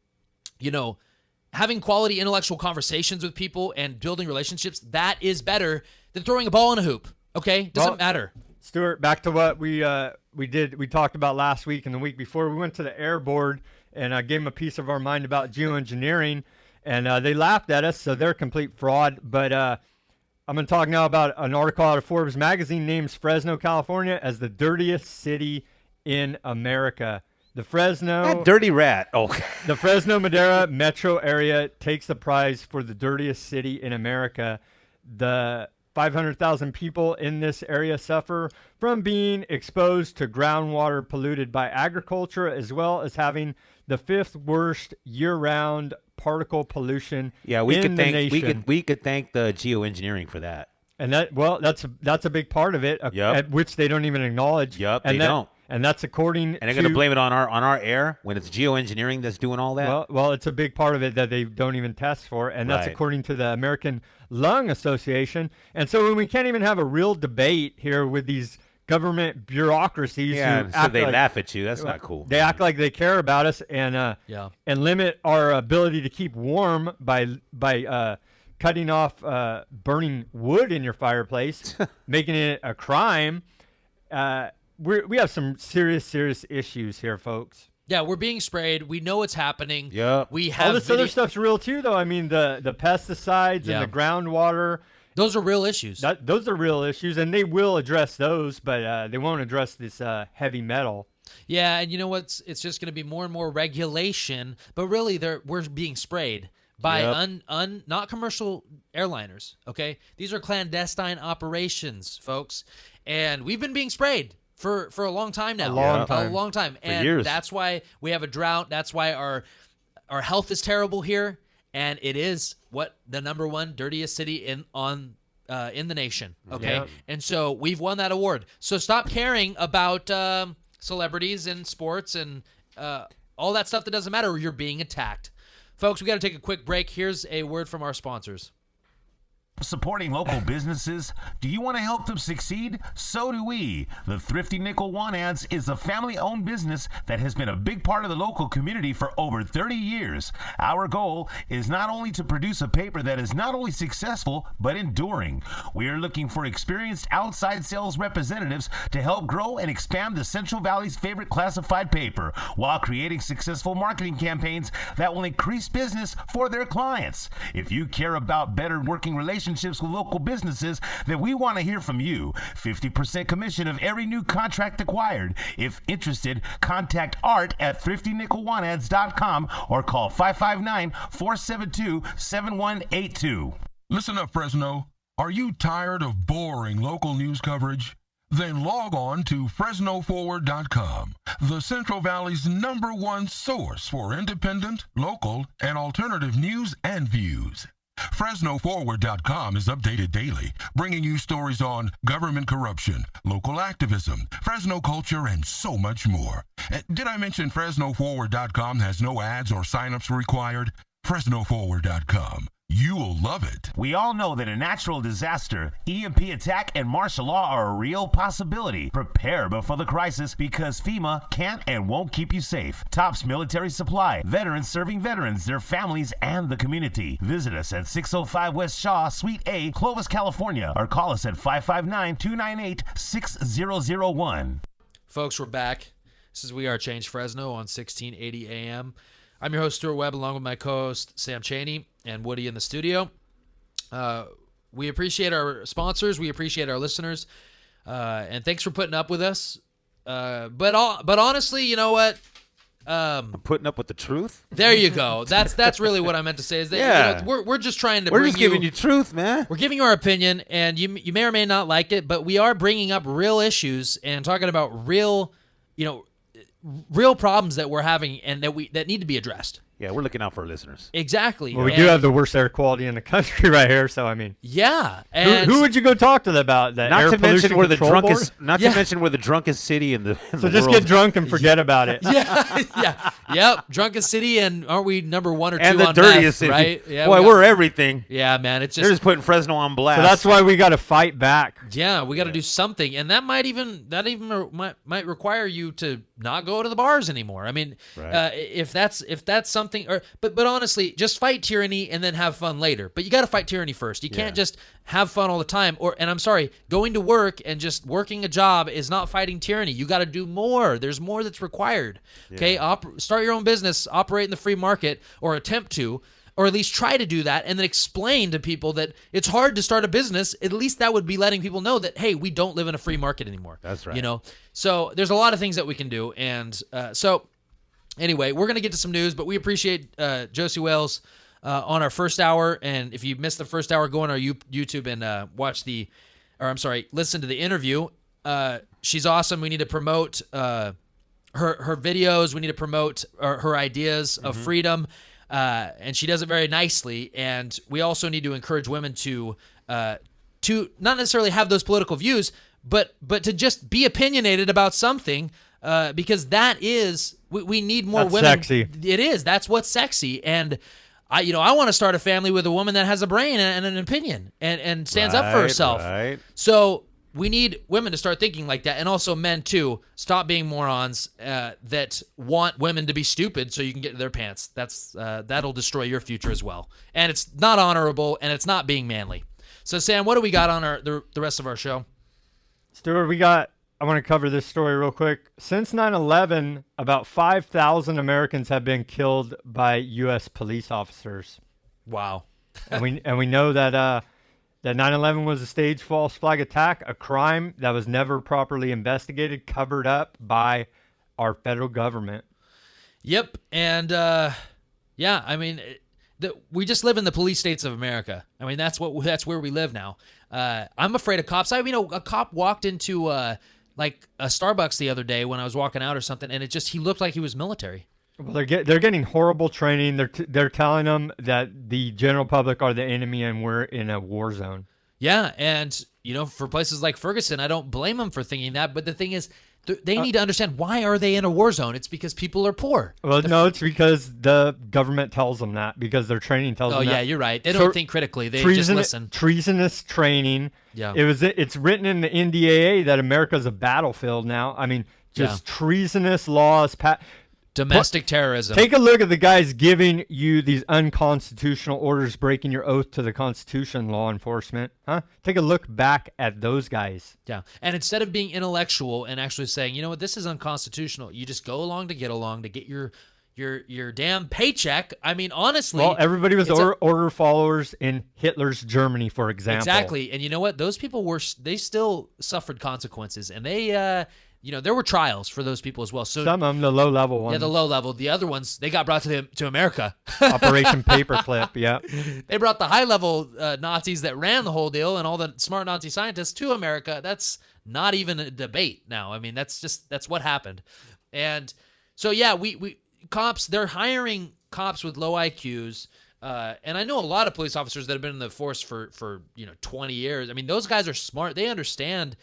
quality intellectual conversations with people and building relationships, that is better than throwing a ball in a hoop. Okay? Doesn't matter. Stuart, back to what we talked about last week and the week before. We went to the Air Board and gave them a piece of our mind about geoengineering, and they laughed at us, so they're complete fraud. But I'm going to talk now about an article out of Forbes magazine names Fresno, California as the dirtiest city in America. The That dirty rat. Oh. The Fresno Madera metro area takes the prize for the dirtiest city in America. The 500,000 people in this area suffer from being exposed to groundwater polluted by agriculture, as well as having the 5th worst year-round particle pollution in the nation. We could thank the geoengineering for that. And that's a big part of it, at which they don't even acknowledge. Yep, they don't. And that's according And they're going to blame it on our air when it's geoengineering that's doing all that? Well, it's a big part of it that they don't even test for, and that's according to the American Lung Association. And so when we can't even have a real debate here with these government bureaucracies so they laugh at you. That's not cool. They act like they care about us and limit our ability to keep warm by cutting off burning wood in your fireplace, making it a crime. We have some serious issues here, folks. Yeah, we're being sprayed. We know it's happening. Yeah. We have all this other stuff's real too, though. I mean, the pesticides and the groundwater. Those are real issues. Those are real issues, and they will address those, but they won't address this heavy metal. Yeah, and you know what? It's just going to be more and more regulation, but really we're being sprayed by not commercial airliners, okay? These are clandestine operations, folks, and we've been being sprayed for a long time now. A long time. And years. That's why we have a drought. That's why our health is terrible here, and it is the number one dirtiest city in the nation, okay? Yeah. And so we've won that award. So stop caring about celebrities and sports and all that stuff that doesn't matter, or you're being attacked. Folks, we got to take a quick break. Here's a word from our sponsors. Supporting local businesses? Do you want to help them succeed? So do we. The Thrifty Nickel Want Ads is a family-owned business that has been a big part of the local community for over 30 years. Our goal is not only to produce a paper that is not only successful, but enduring. We are looking for experienced outside sales representatives to help grow and expand the Central Valley's favorite classified paper while creating successful marketing campaigns that will increase business for their clients. If you care about better working relationships with local businesses, then we want to hear from you. 50% commission of every new contract acquired. If interested, contact Art at thriftynickelwantads.com or call 559-472-7182. Listen up, Fresno. Are you tired of boring local news coverage? Then log on to FresnoForward.com, the Central Valley's #1 source for independent, local, and alternative news and views. FresnoForward.com is updated daily, bringing you stories on government corruption, local activism, Fresno culture, and so much more. Did I mention FresnoForward.com has no ads or signups required? FresnoForward.com. You'll love it. We all know that a natural disaster, EMP attack, and martial law are a real possibility. Prepare before the crisis because FEMA can't and won't keep you safe. Tops Military Supply. Veterans serving veterans, their families, and the community. Visit us at 605 West Shaw, Suite A, Clovis, California, or call us at 559-298-6001. Folks, we're back. This is We Are Change Fresno on 1680 AM. I'm your host, Stuart Webb, along with my co-host, Sam Chaney, and Woody in the studio. We appreciate our sponsors. We appreciate our listeners. And thanks for putting up with us. But honestly, you know what? I'm putting up with the truth? There you go. That's really what I meant to say. Is that we're just trying to We're just giving you truth, man. We're giving you our opinion, and you may or may not like it, but we are bringing up real issues and talking about real problems that we're having and that need to be addressed. Yeah, we're looking out for our listeners. Exactly. Well, we do have the worst air quality in the country right here, so I mean. Yeah. And Who would you go talk to about that? Not to mention we're the drunkest. Board? Not to mention we're the drunkest city in the. So just get drunk and forget about it. Yep. Drunkest city, and aren't we number 1 or 2 and the on dirtiest meth, city? right? Yeah, Boy, we're everything. Yeah, man. It's They're just putting Fresno on blast. So that's why we got to fight back. Yeah, we got to do something, and that might might require you to not go to the bars anymore. I mean, if that's something, but honestly, just fight tyranny and then have fun later. But you got to fight tyranny first. You can't just have fun all the time. And I'm sorry, going to work and just working a job is not fighting tyranny. You got to do more. There's more that's required. Yeah. Okay, start your own business, operate in the free market, or attempt to. Or at least try to do that, and then explain to people that it's hard to start a business. At least that would be letting people know that, hey, we don't live in a free market anymore. That's right. You know, so there's a lot of things that we can do. And so anyway, we're going to get to some news, but we appreciate Josie Wales on our first hour. And if you missed the first hour, go on our YouTube and listen to the interview. She's awesome. We need to promote her videos. We need to promote her ideas of freedom. And she does it very nicely. And we also need to encourage women to not necessarily have those political views, but to just be opinionated about something, because that is we need more women. Sexy. It is. That's what's sexy. And I want to start a family with a woman that has a brain and an opinion and stands up for herself. Right. So we need women to start thinking like that, and also men too. Stop being morons that want women to be stupid so you can get to their pants. That'll destroy your future as well, and it's not honorable, and it's not being manly. So Sam, what do we got on the rest of our show? Stuart, I want to cover this story real quick. Since 9/11, about 5,000 Americans have been killed by U.S. police officers. Wow. and we know that. That 9/11 was a staged false flag attack, a crime that was never properly investigated, covered up by our federal government. Yep, and I mean, we just live in the police states of America. I mean, that's where we live now. I'm afraid of cops. A cop walked into like a Starbucks the other day when I was walking out or something, and he looked like he was military. Well, they're getting horrible training. They're telling them that the general public are the enemy and we're in a war zone. Yeah, and for places like Ferguson, I don't blame them for thinking that. But the thing is, they need to understand, why are they in a war zone? It's because people are poor. Well, no, it's because the government tells them that, because their training tells them that. Oh yeah, you're right. They don't think critically. They just listen. Treasonous training. Yeah. It's written in the NDAA that America's a battlefield now. I mean, just treasonous laws. Domestic terrorism. Take a look at the guys giving you these unconstitutional orders, breaking your oath to the Constitution, law enforcement. Huh? Take a look back at those guys. Yeah. And instead of being intellectual and actually saying, you know what, this is unconstitutional, you just go along to get your damn paycheck. I mean, honestly. Well, everybody was order followers in Hitler's Germany, for example. Exactly. And you know what? Those people they still suffered consequences. And they, there were trials for those people as well. So some of them, the low-level ones. Yeah, the low-level. The other ones, they got brought to America. Operation Paperclip, yeah. They brought the high-level Nazis that ran the whole deal and all the smart Nazi scientists to America. That's not even a debate now. I mean, that's what happened. And so, yeah, we cops, they're hiring cops with low IQs. And I know a lot of police officers that have been in the force for 20 years. I mean, those guys are smart. They understand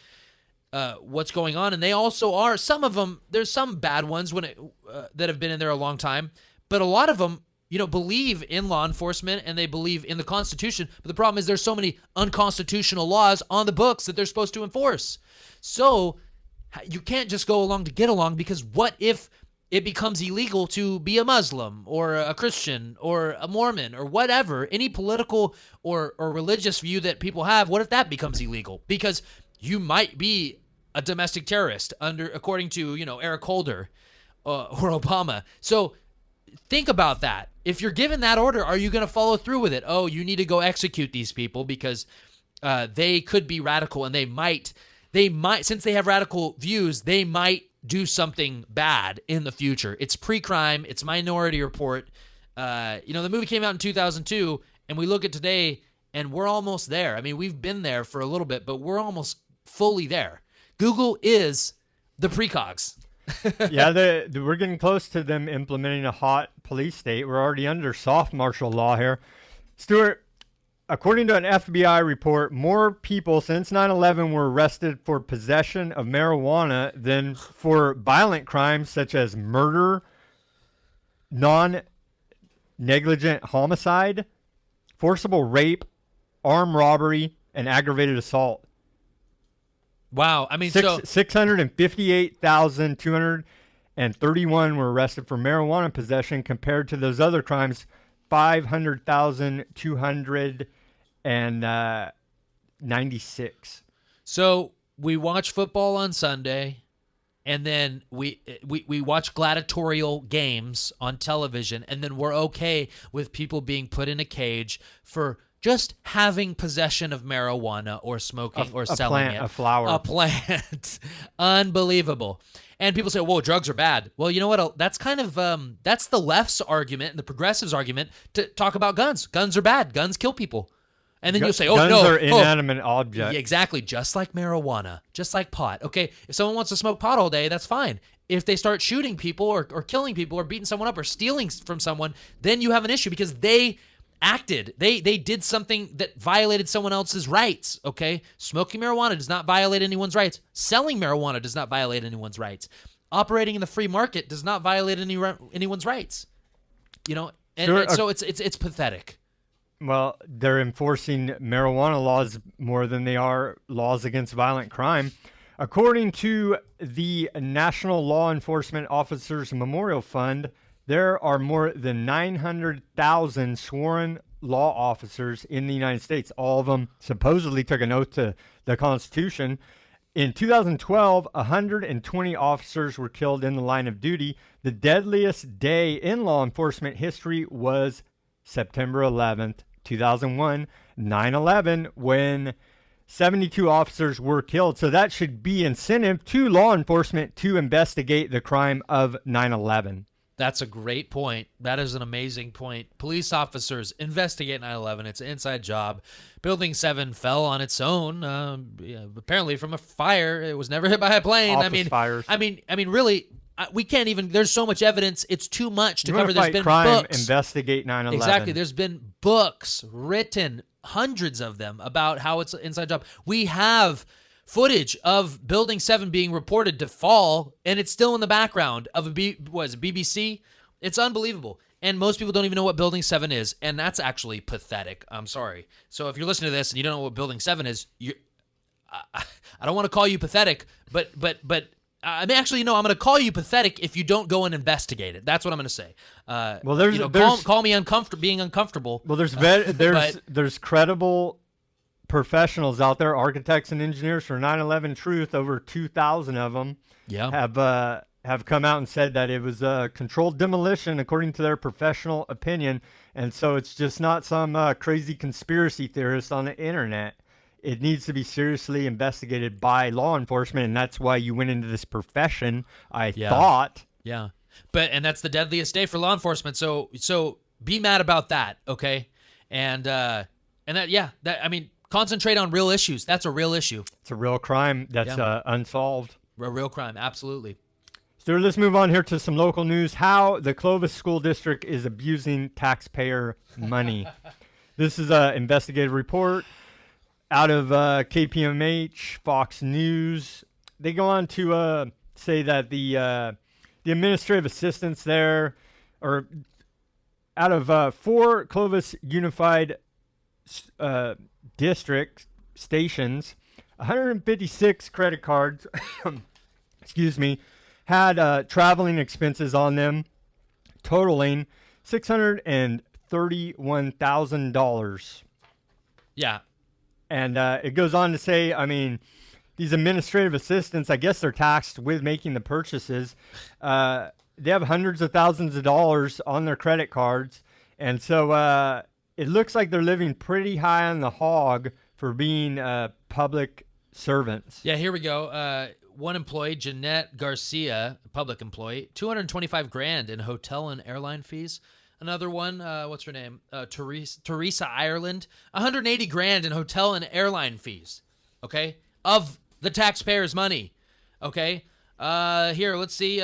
what's going on, and they also are, some of them, there's some bad ones that have been in there a long time, but a lot of them believe in law enforcement and they believe in the Constitution. But the problem is there's so many unconstitutional laws on the books that they're supposed to enforce. So you can't just go along to get along, because what if it becomes illegal to be a Muslim or a Christian or a Mormon or whatever, any political or religious view that people have? What if that becomes illegal? Because you might be a domestic terrorist according to, Eric Holder or Obama. So think about that. If you're given that order, are you going to follow through with it? Oh, you need to go execute these people because they could be radical, and they might, since they have radical views, they might do something bad in the future. It's pre-crime. It's Minority Report. The movie came out in 2002, and we look at today, and we're almost there. I mean, we've been there for a little bit, but we're almost fully there. Google is the precogs. Yeah, we're getting close to them implementing a hot police state. We're already under soft martial law here. Stuart, according to an FBI report, more people since 9/11 were arrested for possession of marijuana than for violent crimes such as murder, non-negligent homicide, forcible rape, armed robbery, and aggravated assault. Wow. I mean, 658,231 were arrested for marijuana possession compared to those other crimes, 500,296. So we watch football on Sunday, and then we watch gladiatorial games on television, and then we're okay with people being put in a cage for just having possession of marijuana or smoking or selling it. A flower. A plant. Unbelievable. And people say, whoa, drugs are bad. Well, you know what? That's kind of, that's the left's argument and the progressives' argument to talk about guns. Guns are bad. Guns kill people. And then you'll say, oh, guns no. are inanimate objects. Yeah, exactly. Just like marijuana. Just like pot. Okay, if someone wants to smoke pot all day, that's fine. If they start shooting people or killing people or beating someone up or stealing from someone, then you have an issue because they acted. They did something that violated someone else's rights, okay? Smoking marijuana does not violate anyone's rights. Selling marijuana does not violate anyone's rights. Operating in the free market does not violate anyone's rights. You know, and so it's pathetic. Well, they're enforcing marijuana laws more than they are laws against violent crime. According to the National Law Enforcement Officers Memorial Fund, there are more than 900,000 sworn law officers in the United States. All of them supposedly took an oath to the Constitution. In 2012, 120 officers were killed in the line of duty. The deadliest day in law enforcement history was September 11th, 2001, 9/11, when 72 officers were killed. So that should be incentive to law enforcement to investigate the crime of 9/11. That's a great point. That is an amazing point. Police officers investigate 9/11. It's an inside job. Building 7 fell on its own, apparently from a fire. It was never hit by a plane. Office fires. I mean, really, we can't even. There's so much evidence. It's too much to cover. There's been crime, books. investigate 9/11. Exactly. There's been books written, hundreds of them, about how it's an inside job. We have footage of Building 7 being reported to fall, and it's still in the background of BBC? It's unbelievable. And most people don't even know what Building 7 is, and that's actually pathetic. I'm sorry. So if you're listening to this and you don't know what Building 7 is, I don't want to call you pathetic, but I mean, actually, no, I'm going to call you pathetic if you don't go and investigate it. That's what I'm going to say. Well, there's call me being uncomfortable. Well, there's credible professionals out there, architects and engineers for 9/11 Truth, over 2,000 of them, have come out and said that it was a controlled demolition according to their professional opinion, and so it's just not some crazy conspiracy theorist on the internet. It needs to be seriously investigated by law enforcement, and that's why you went into this profession, I thought. Yeah, and that's the deadliest day for law enforcement. So be mad about that, okay? And that I mean. Concentrate on real issues. That's a real issue. It's a real crime that's unsolved. A real crime, absolutely. So let's move on here to some local news. How the Clovis School District is abusing taxpayer money. This is an investigative report out of KPMH, Fox News. They go on to say that the administrative assistants there, or out of 4 Clovis Unified district stations, 156 credit cards had traveling expenses on them totaling $631,000. Yeah. And it goes on to say, I mean, these administrative assistants, I guess they're taxed with making the purchases. They have hundreds of thousands of dollars on their credit cards, and so it looks like they're living pretty high on the hog for being public servants. Yeah, here we go. One employee, Jeanette Garcia, a public employee, $225,000 in hotel and airline fees. Another one, what's her name? Teresa Ireland, $180,000 in hotel and airline fees. Okay, of the taxpayers' money. Okay, Here, let's see.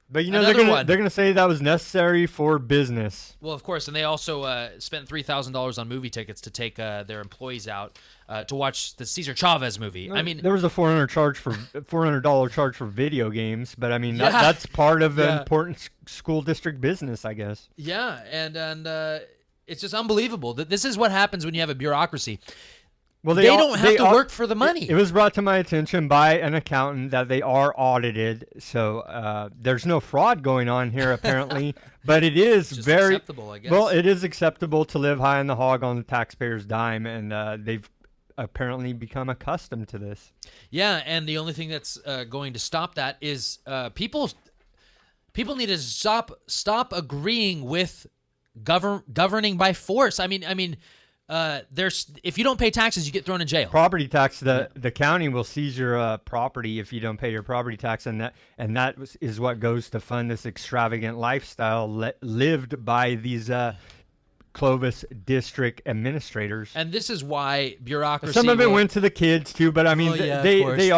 But you know Another they're gonna say that was necessary for business. Well, of course, and they also spent $3,000 on movie tickets to take their employees out to watch the Cesar Chavez movie. I mean, there was a $400 charge for video games, but I mean Yeah. that's part of Yeah. an important school district business, I guess. yeah, and it's just unbelievable that this is what happens when you have a bureaucracy. Well, They don't have to work for the money. It was brought to my attention by an accountant that they are audited, so there's no fraud going on here apparently. But it is Just very acceptable, I guess. well. It is acceptable to live high on the hog on the taxpayer's dime, and they've apparently become accustomed to this. Yeah, and the only thing that's going to stop that is people need to stop agreeing with governing by force. I mean, there's if you don't pay taxes, you get thrown in jail. Property tax, the county will seize your property if you don't pay your property tax, and that is what goes to fund this extravagant lifestyle lived by these Clovis district administrators. And this is why bureaucracy. Some of it went to the kids too, but I mean yeah, of they course.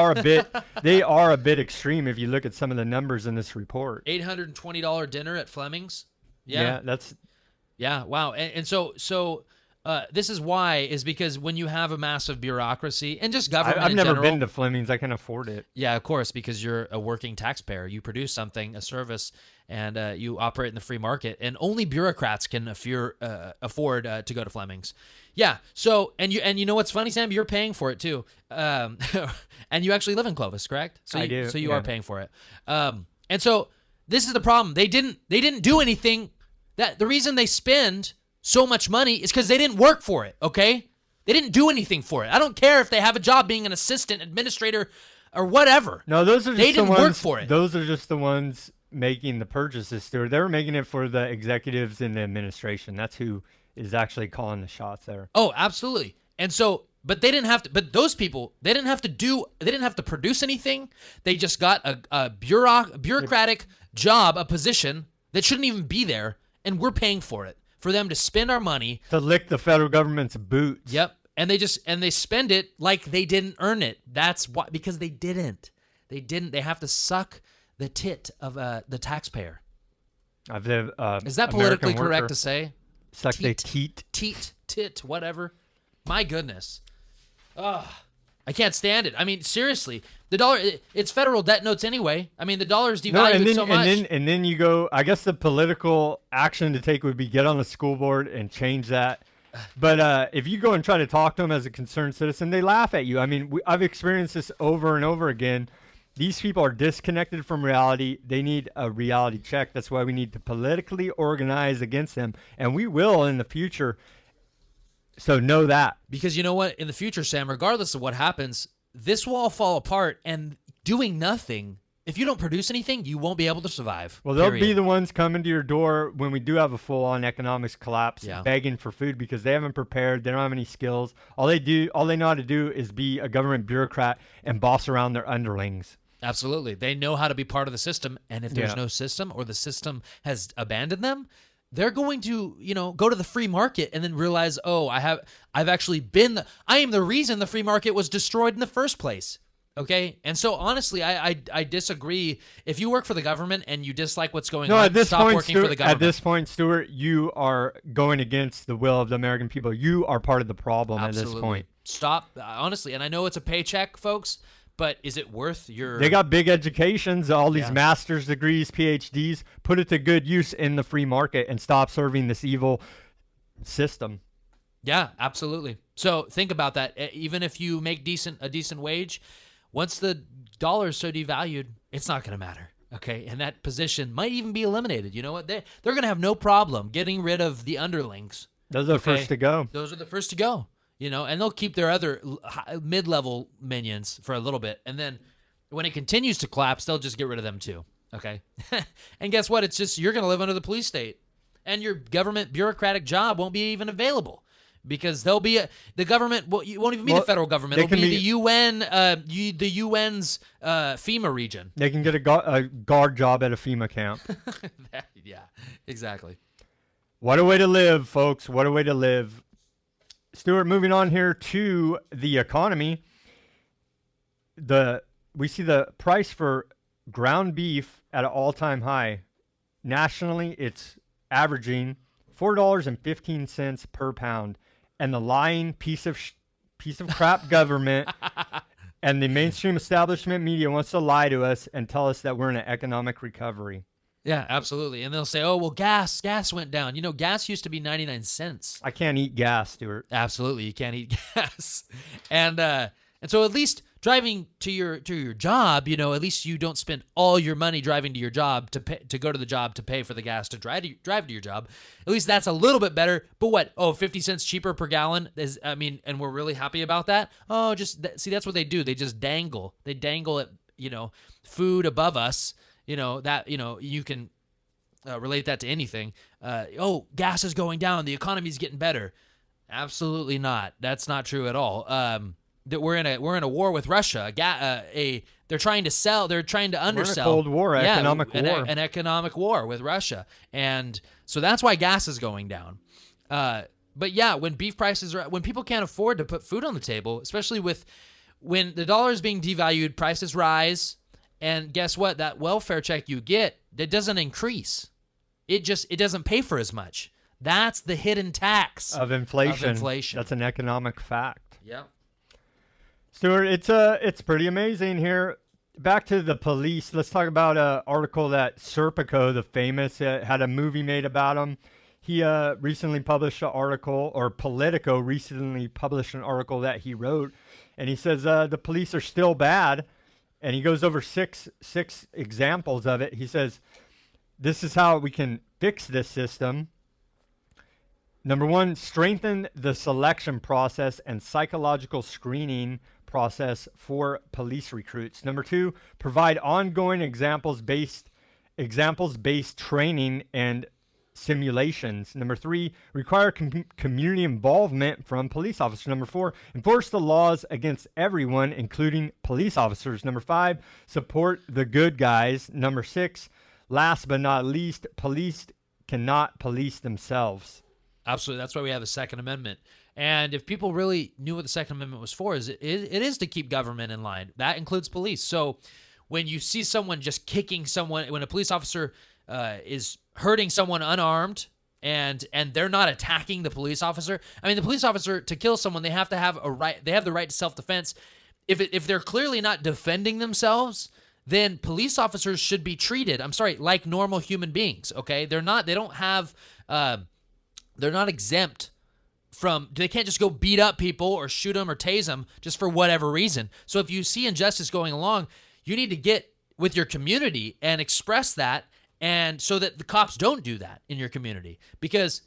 are a bit extreme if you look at some of the numbers in this report. $820 dinner at Fleming's. Yeah, that's Yeah, wow. And so this is why is because when you have a massive bureaucracy and just government I've in never general, been to Fleming's. I can afford it. Yeah, of course, because you're a working taxpayer. You produce something, a service, and you operate in the free market. And only bureaucrats can afford to go to Fleming's. Yeah. So and you know what's funny, Sam? You're paying for it too, and you actually live in Clovis, correct? So I you, do, So you yeah. are paying for it. And so this is the problem. They didn't do anything. That the reason they spend so much money is because they didn't work for it. Okay. They didn't do anything for it. I don't care if they have a job being an assistant, administrator, or whatever. No, those are just They the didn't ones, work for it. Those are just the ones making the purchases, Stuart. They were making it for the executives in the administration. That's who is actually calling the shots there. Oh, absolutely. And so, but they didn't have to. But those people, they didn't have to do. They didn't have to produce anything. They just got a bureaucratic job, a position that shouldn't even be there, and we're paying for it. For them to spend our money. To lick the federal government's boots. Yep. And they spend it like they didn't earn it. That's why, because they didn't. They didn't. They have to suck the tit of the taxpayer. Is that politically correct to say? Suck their teat. Teat, tit, whatever. My goodness. Ugh. I can't stand it. I mean, seriously, the dollar, it's federal debt notes anyway. I mean, the dollar's devalued so much. And then you go, I guess the political action to take would be get on the school board and change that. But if you go and try to talk to them as a concerned citizen, they laugh at you. I mean, I've experienced this over and over again. These people are disconnected from reality. They need a reality check. That's why we need to politically organize against them. And we will in the future. So know that. Because you know what? In the future, Sam, regardless of what happens, this will all fall apart. And doing nothing, if you don't produce anything, you won't be able to survive. Well, they'll be period. the ones coming to your door when we do have a full-on economics collapse, Yeah. begging for food because they haven't prepared. They don't have any skills. All they know how to do is be a government bureaucrat and boss around their underlings. Absolutely. They know how to be part of the system. And if there's Yeah. no system or the system has abandoned them, they're going to, go to the free market and then realize, oh, I am the reason the free market was destroyed in the first place. Okay. And so honestly, I disagree. If you work for the government and you dislike what's going on, stop working for the government. At this point, Stuart, you are going against the will of the American people. You are part of the problem Absolutely. at this point. Stop. Honestly, and I know it's a paycheck, folks, but is it worth your... They got big educations, all these Yeah. master's degrees, PhDs. Put it to good use in the free market and stop serving this evil system. Yeah, absolutely. So think about that. Even if you make a decent wage, once the dollar is so devalued, it's not going to matter. Okay, and that position might even be eliminated. You know what? They're going to have no problem getting rid of the underlings. Those are the first to go. Those are the first to go. And they'll keep their other mid-level minions for a little bit, and then when it continues to collapse, they'll just get rid of them too. Okay, and guess what? It's just you're going to live under the police state, and your government bureaucratic job won't be even available. Because there'll be the government. Well, you won't even be the federal government. It'll be the UN, the UN's FEMA region. They can get a guard job at a FEMA camp. Yeah, exactly. What a way to live, folks! What a way to live. Stuart, moving on here to the economy. We see the price for ground beef at an all-time high. Nationally, it's averaging $4.15 per pound, and the lying piece of crap government and the mainstream establishment media wants to lie to us and tell us that we're in an economic recovery. Yeah, absolutely. And they'll say, "Oh, well, gas went down." You know, gas used to be 99 cents. I can't eat gas, Stuart. Absolutely, you can't eat gas. And so at least driving to your job, you know, at least you don't spend all your money driving to your job to go to the job to pay for the gas to drive to your job. At least that's a little bit better. But what? Oh, 50 cents cheaper per gallon is, I mean, and we're really happy about that. Oh, see, that's what they do. They just dangle. They dangle it, you know, food above us. You know, that, you know, you can relate that to anything. Oh, gas is going down. The economy's getting better. Absolutely not. That's not true at all. That we're in a war with Russia. They're trying to undersell. We're in a Cold War, economic war. An economic war with Russia. And so that's why gas is going down. But yeah, when beef prices when people can't afford to put food on the table, especially when the dollar is being devalued, prices rise. And guess what? That welfare check you get, that doesn't increase. It doesn't pay for as much. That's the hidden tax of inflation. That's an economic fact. Yeah. Stuart, it's pretty amazing here. Back to the police. Let's talk about an article that Serpico, the famous, had a movie made about him. He recently published an article, or Politico recently published an article that he wrote, and he says the police are still bad. And he goes over six examples of it. He says, this is how we can fix this system. Number one, strengthen the selection process and psychological screening process for police recruits. Number two, provide ongoing examples-based training and simulations. Number three, require community involvement from police officers. Number four, enforce the laws against everyone, including police officers. Number five, support the good guys. Number six, last but not least, police cannot police themselves. Absolutely. That's why we have the Second Amendment. And if people really knew what the Second Amendment was for, it is to keep government in line. That includes police. So when you see someone just kicking someone, when a police officer is hurting someone unarmed and they're not attacking the police officer. I mean, the police officer, to kill someone, they have to have a right. They have the right to self-defense. If they're clearly not defending themselves, then police officers should be treated, I'm sorry, like normal human beings. Okay, they're not exempt from. They can't just go beat up people or shoot them or tase them just for whatever reason. So if you see injustice going along, you need to get with your community and express that. And so that the cops don't do that in your community, because,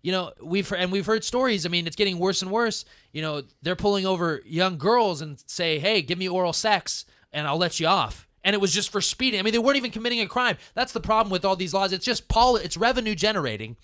you know, we've heard stories. I mean, it's getting worse and worse. You know, they're pulling over young girls and say, "Hey, give me oral sex and I'll let you off." And it was just for speeding. I mean, they weren't even committing a crime. That's the problem with all these laws. It's just it's revenue generating.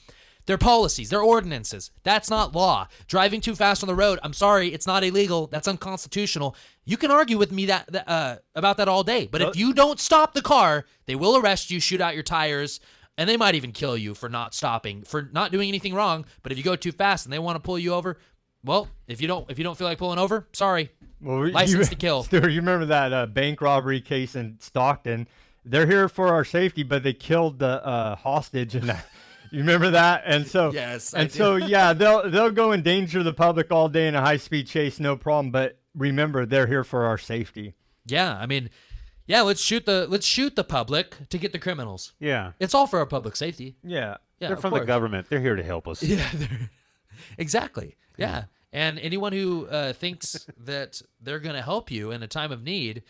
They're policies. They're ordinances. That's not law. Driving too fast on the road, I'm sorry, it's not illegal. That's unconstitutional. You can argue with me about that all day. But if you don't stop the car, they will arrest you, shoot out your tires, and they might even kill you for not stopping, for not doing anything wrong. But if you go too fast and they want to pull you over, well, if you don't feel like pulling over, sorry, license to kill. Stuart, you remember that bank robbery case in Stockton? They're here for our safety, but they killed the hostage in that. You remember that? And so yes, yeah, they'll go endanger the public all day in a high-speed chase, no problem. But remember, they're here for our safety. Yeah, I mean, yeah, let's shoot the public to get the criminals. Yeah, it's all for our public safety. Yeah, they're from the government. They're here to help us. Yeah, exactly. Yeah, and anyone who thinks that they're going to help you in a time of need,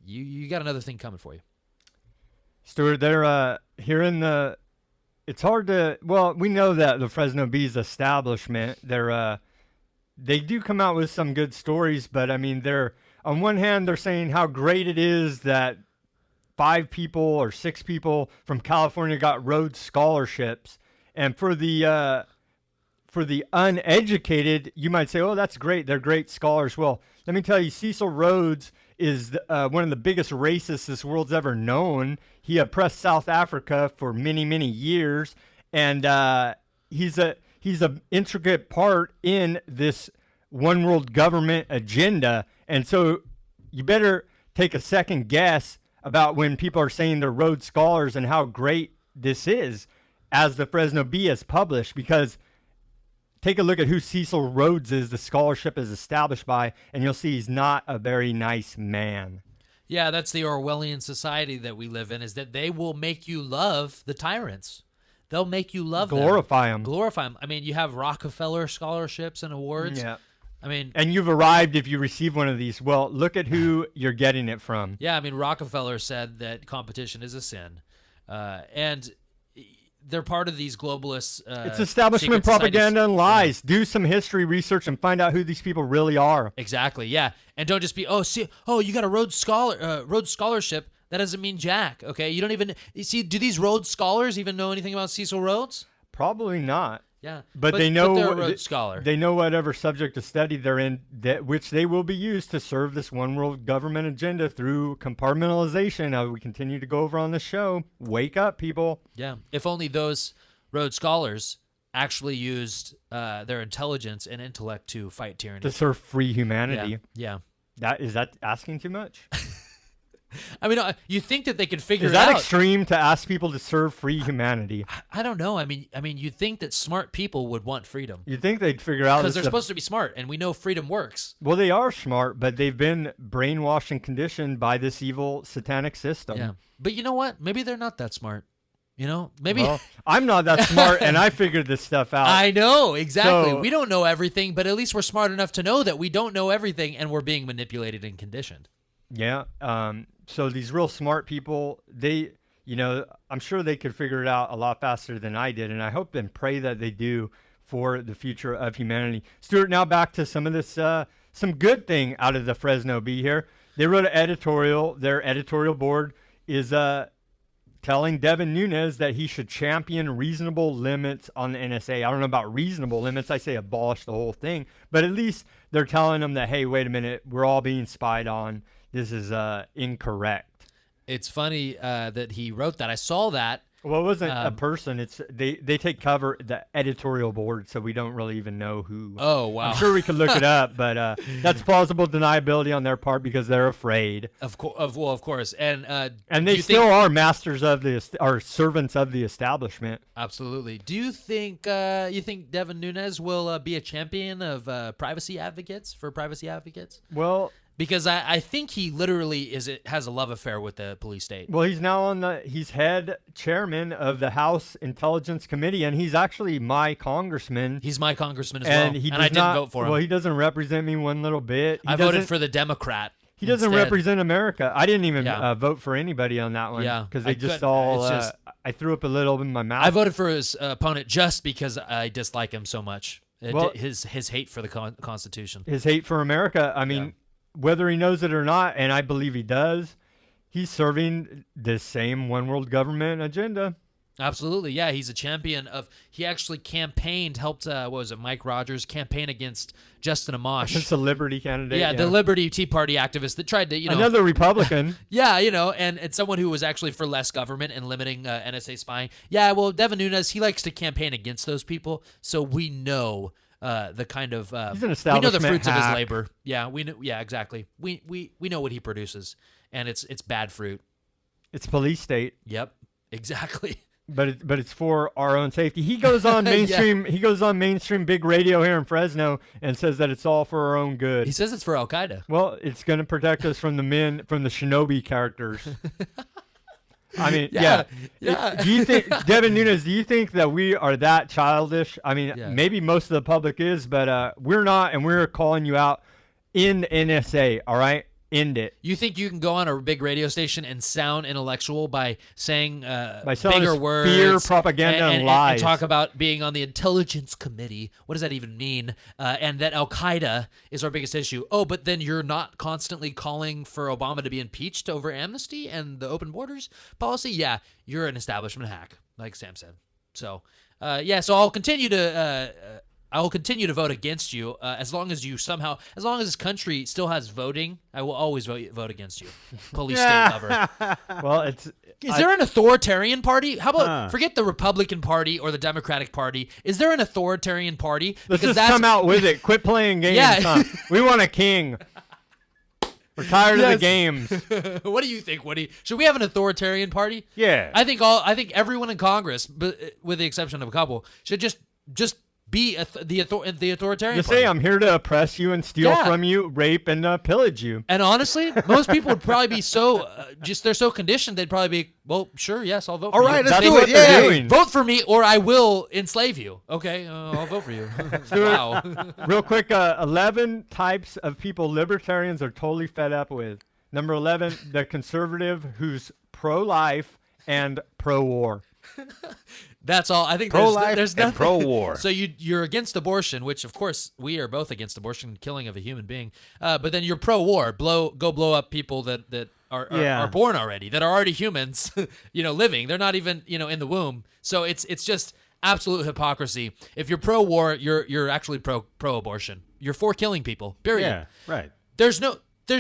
you got another thing coming for you. Stuart, they're here in the. It's hard to, well, we know that the Fresno Bees establishment, they do come out with some good stories, but I mean, on one hand, they're saying how great it is that 5 people or 6 people from California got Rhodes scholarships. And for the uneducated, you might say, oh, that's great. They're great scholars. Well, let me tell you, Cecil Rhodes is one of the biggest racists this world's ever known. He oppressed South Africa for many, many years, and he's an intricate part in this one world government agenda. And so you better take a second guess about when people are saying they're Rhodes Scholars and how great this is as the Fresno Bee has published, because take a look at who Cecil Rhodes is, the scholarship is established by, and you'll see he's not a very nice man. Yeah, that's the Orwellian society that we live in, is that they will make you love the tyrants. They'll make you love Glorify them. Glorify them. I mean, you have Rockefeller scholarships and awards. Yeah. I mean, and you've arrived if you receive one of these. Well, look at who you're getting it from. Yeah, I mean, Rockefeller said that competition is a sin. And they're part of these globalist it's establishment propaganda and lies. Do some history research and find out who these people really are. Exactly, yeah. And don't just be, you got a Rhodes Scholarship. That doesn't mean jack, okay? You don't even see. Do these Rhodes Scholars even know anything about Cecil Rhodes? Probably not. Yeah, but they know they're a Rhodes Scholar. They know whatever subject of study they're in, which they will be used to serve this one world government agenda through compartmentalization. We continue to go over on the show. Wake up, people. Yeah, if only those Rhodes Scholars actually used their intelligence and intellect to fight tyranny, to serve free humanity. Yeah. Is that asking too much? I mean, you think that they could figure it out. Is that extreme to ask people to serve free humanity? I don't know. I mean, you'd think that smart people would want freedom. You'd think they'd figure out, because they're supposed to be smart, and we know freedom works. Well, they are smart, but they've been brainwashed and conditioned by this evil satanic system. Yeah, but you know what? Maybe they're not that smart. You know, maybe I'm not that smart, and I figured this stuff out. I know, exactly. We don't know everything, but at least we're smart enough to know that we don't know everything, and we're being manipulated and conditioned. Yeah. So these real smart people, I'm sure they could figure it out a lot faster than I did, and I hope and pray that they do for the future of humanity. Stuart, now back to some of this, some good thing out of the Fresno Bee here. They wrote an editorial. Their editorial board is telling Devin Nunes that he should champion reasonable limits on the NSA. I don't know about reasonable limits. I say abolish the whole thing. But at least they're telling them that, hey, wait a minute, we're all being spied on. This is incorrect. It's funny that he wrote that. I saw that. Well, it wasn't a person. It's they take cover the editorial board, so we don't really even know who. Oh, wow. I'm sure we could look it up, but that's plausible deniability on their part because they're afraid. Of course, and they still are masters of or servants of the establishment. Absolutely. Do you think Devin Nunes will be a champion of privacy advocates? Well, because I think he literally has a love affair with the police state. Well, he's now he's head chairman of the House Intelligence Committee, and he's actually my congressman. He's my congressman as well, and I didn't vote for him. Well, he doesn't represent me one little bit. I voted for the Democrat. He doesn't represent America. I didn't even vote for anybody on that one. Yeah, because they just all. I threw up a little in my mouth. I voted for his opponent just because I dislike him so much. His hate for the Constitution. His hate for America. I mean. Yeah. Whether he knows it or not, and I believe he does, he's serving the same one world government agenda. Absolutely, yeah. He's a champion of. He actually helped. What was it? Mike Rogers campaign against Justin Amash. It's a Liberty candidate. Yeah, the Liberty Tea Party activist that tried to, another Republican. Yeah, and it's someone who was actually for less government and limiting NSA spying. Yeah, well, Devin Nunes, he likes to campaign against those people, so we know. The kind of he's an we know the fruits hack. of his labor. Yeah, we know. Yeah, exactly. We know what he produces, and it's bad fruit. It's police state. Yep, exactly. But it's for our own safety. He goes on mainstream. He goes on mainstream big radio here in Fresno and says that it's all for our own good. He says it's for Al Qaeda. Well, it's going to protect us from the shinobi characters. I mean, yeah. Do you think, Devin Nunes, do you think that we are that childish? I mean, maybe most of the public is, but we're not, and we're calling you out in the NSA, all right? End it. You think you can go on a big radio station and sound intellectual by saying by bigger words, fear, propaganda, and lies, and talk about being on the Intelligence Committee? What does that even mean? And that Al Qaeda is our biggest issue. Oh, but then you're not constantly calling for Obama to be impeached over amnesty and the open borders policy? Yeah, you're an establishment hack, like Sam said. So, so I'll continue to. I will continue to vote against you as long as this country still has voting. I will always vote against you, police state lover. Well, is there an authoritarian party? How about forget the Republican Party or the Democratic Party? Is there an authoritarian party? Let's just come out with it. Quit playing games. Yeah. We want a king. We're tired of the Yes. games. What do you think, Woody? Should we have an authoritarian party? Yeah. I think everyone in Congress, but with the exception of a couple, should just be the authoritarian Just party. say I'm here to oppress you and steal Yeah. from you, rape and pillage you. And honestly, most people would probably be so they're so conditioned they'd probably be, well, sure, yes, I'll vote for All you. right, let's That's do what it. they're Yeah. doing. Vote for me or I will enslave you. Okay, I'll vote for you. Wow. Real quick, 11 types of people libertarians are totally fed up with. Number 11, the conservative who's pro-life and pro-war. That's all. I think Pro-life there's and nothing. pro-war. So you're against abortion, which of course we are both against abortion, killing of a human being. But then you're pro-war. Go blow up people that are born already, that are already humans, living. They're not even in the womb. So it's just absolute hypocrisy. If you're pro-war, you're actually pro-abortion. You're for killing people. Period. Yeah, right. There's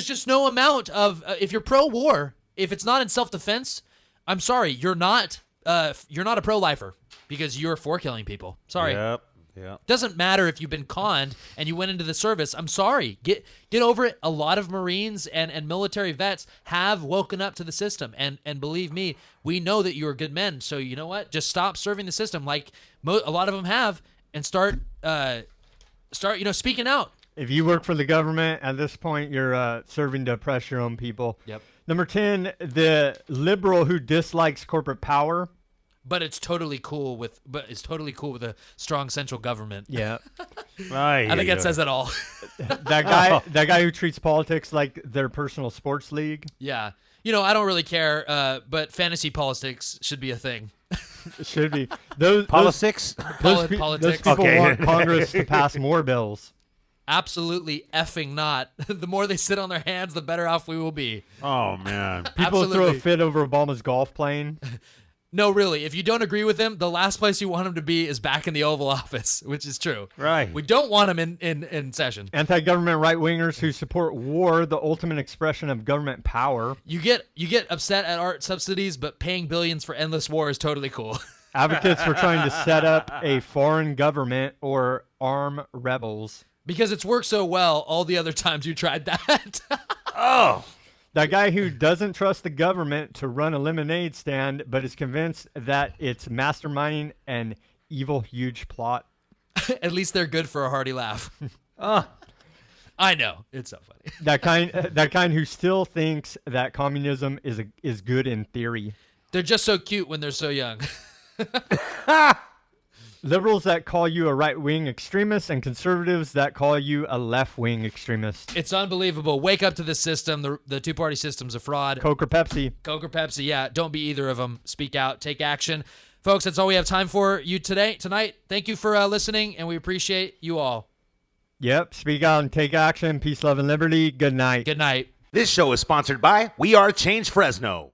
just no amount of if you're pro-war, if it's not in self-defense, I'm sorry, you're not a pro-lifer because you're for killing people. Sorry. Yep. Doesn't matter if you've been conned and you went into the service. I'm sorry. Get over it. A lot of Marines and military vets have woken up to the system, and believe me, we know that you're good men. So you know what? Just stop serving the system like a lot of them have, and start speaking out. If you work for the government, at this point, you're serving to oppress your own people. Yep. Number 10, the liberal who dislikes corporate power. But it's totally cool with a strong central government. Yeah. I think that says it all. That guy who treats politics like their personal sports league. Yeah. I don't really care, but fantasy politics should be a thing. It should be. Those Politics? those Politics. people Okay. want Congress to pass more bills. Absolutely effing not. The more they sit on their hands, the better off we will be. Oh, man. People throw Absolutely. a fit over Obama's golf plane. No, really. If you don't agree with him, the last place you want him to be is back in the Oval Office, which is true. Right. We don't want him in session. Anti-government right-wingers who support war, the ultimate expression of government power. You get upset at art subsidies, but paying billions for endless war is totally cool. Advocates for trying to set up a foreign government or arm rebels. Because it's worked so well all the other times you tried that. Oh. That guy who doesn't trust the government to run a lemonade stand, but is convinced that it's masterminding an evil, huge plot. At least they're good for a hearty laugh. I know. It's so funny. That kind who still thinks that communism is good in theory. They're just so cute when they're so young. Liberals that call you a right-wing extremist and conservatives that call you a left-wing extremist. It's unbelievable. Wake up to the system. The two-party system's a fraud. Coke or Pepsi. Coke or Pepsi, yeah. Don't be either of them. Speak out. Take action. Folks, that's all we have time for you tonight. Thank you for listening, and we appreciate you all. Yep. Speak out and take action. Peace, love, and liberty. Good night. Good night. This show is sponsored by We Are Change Fresno.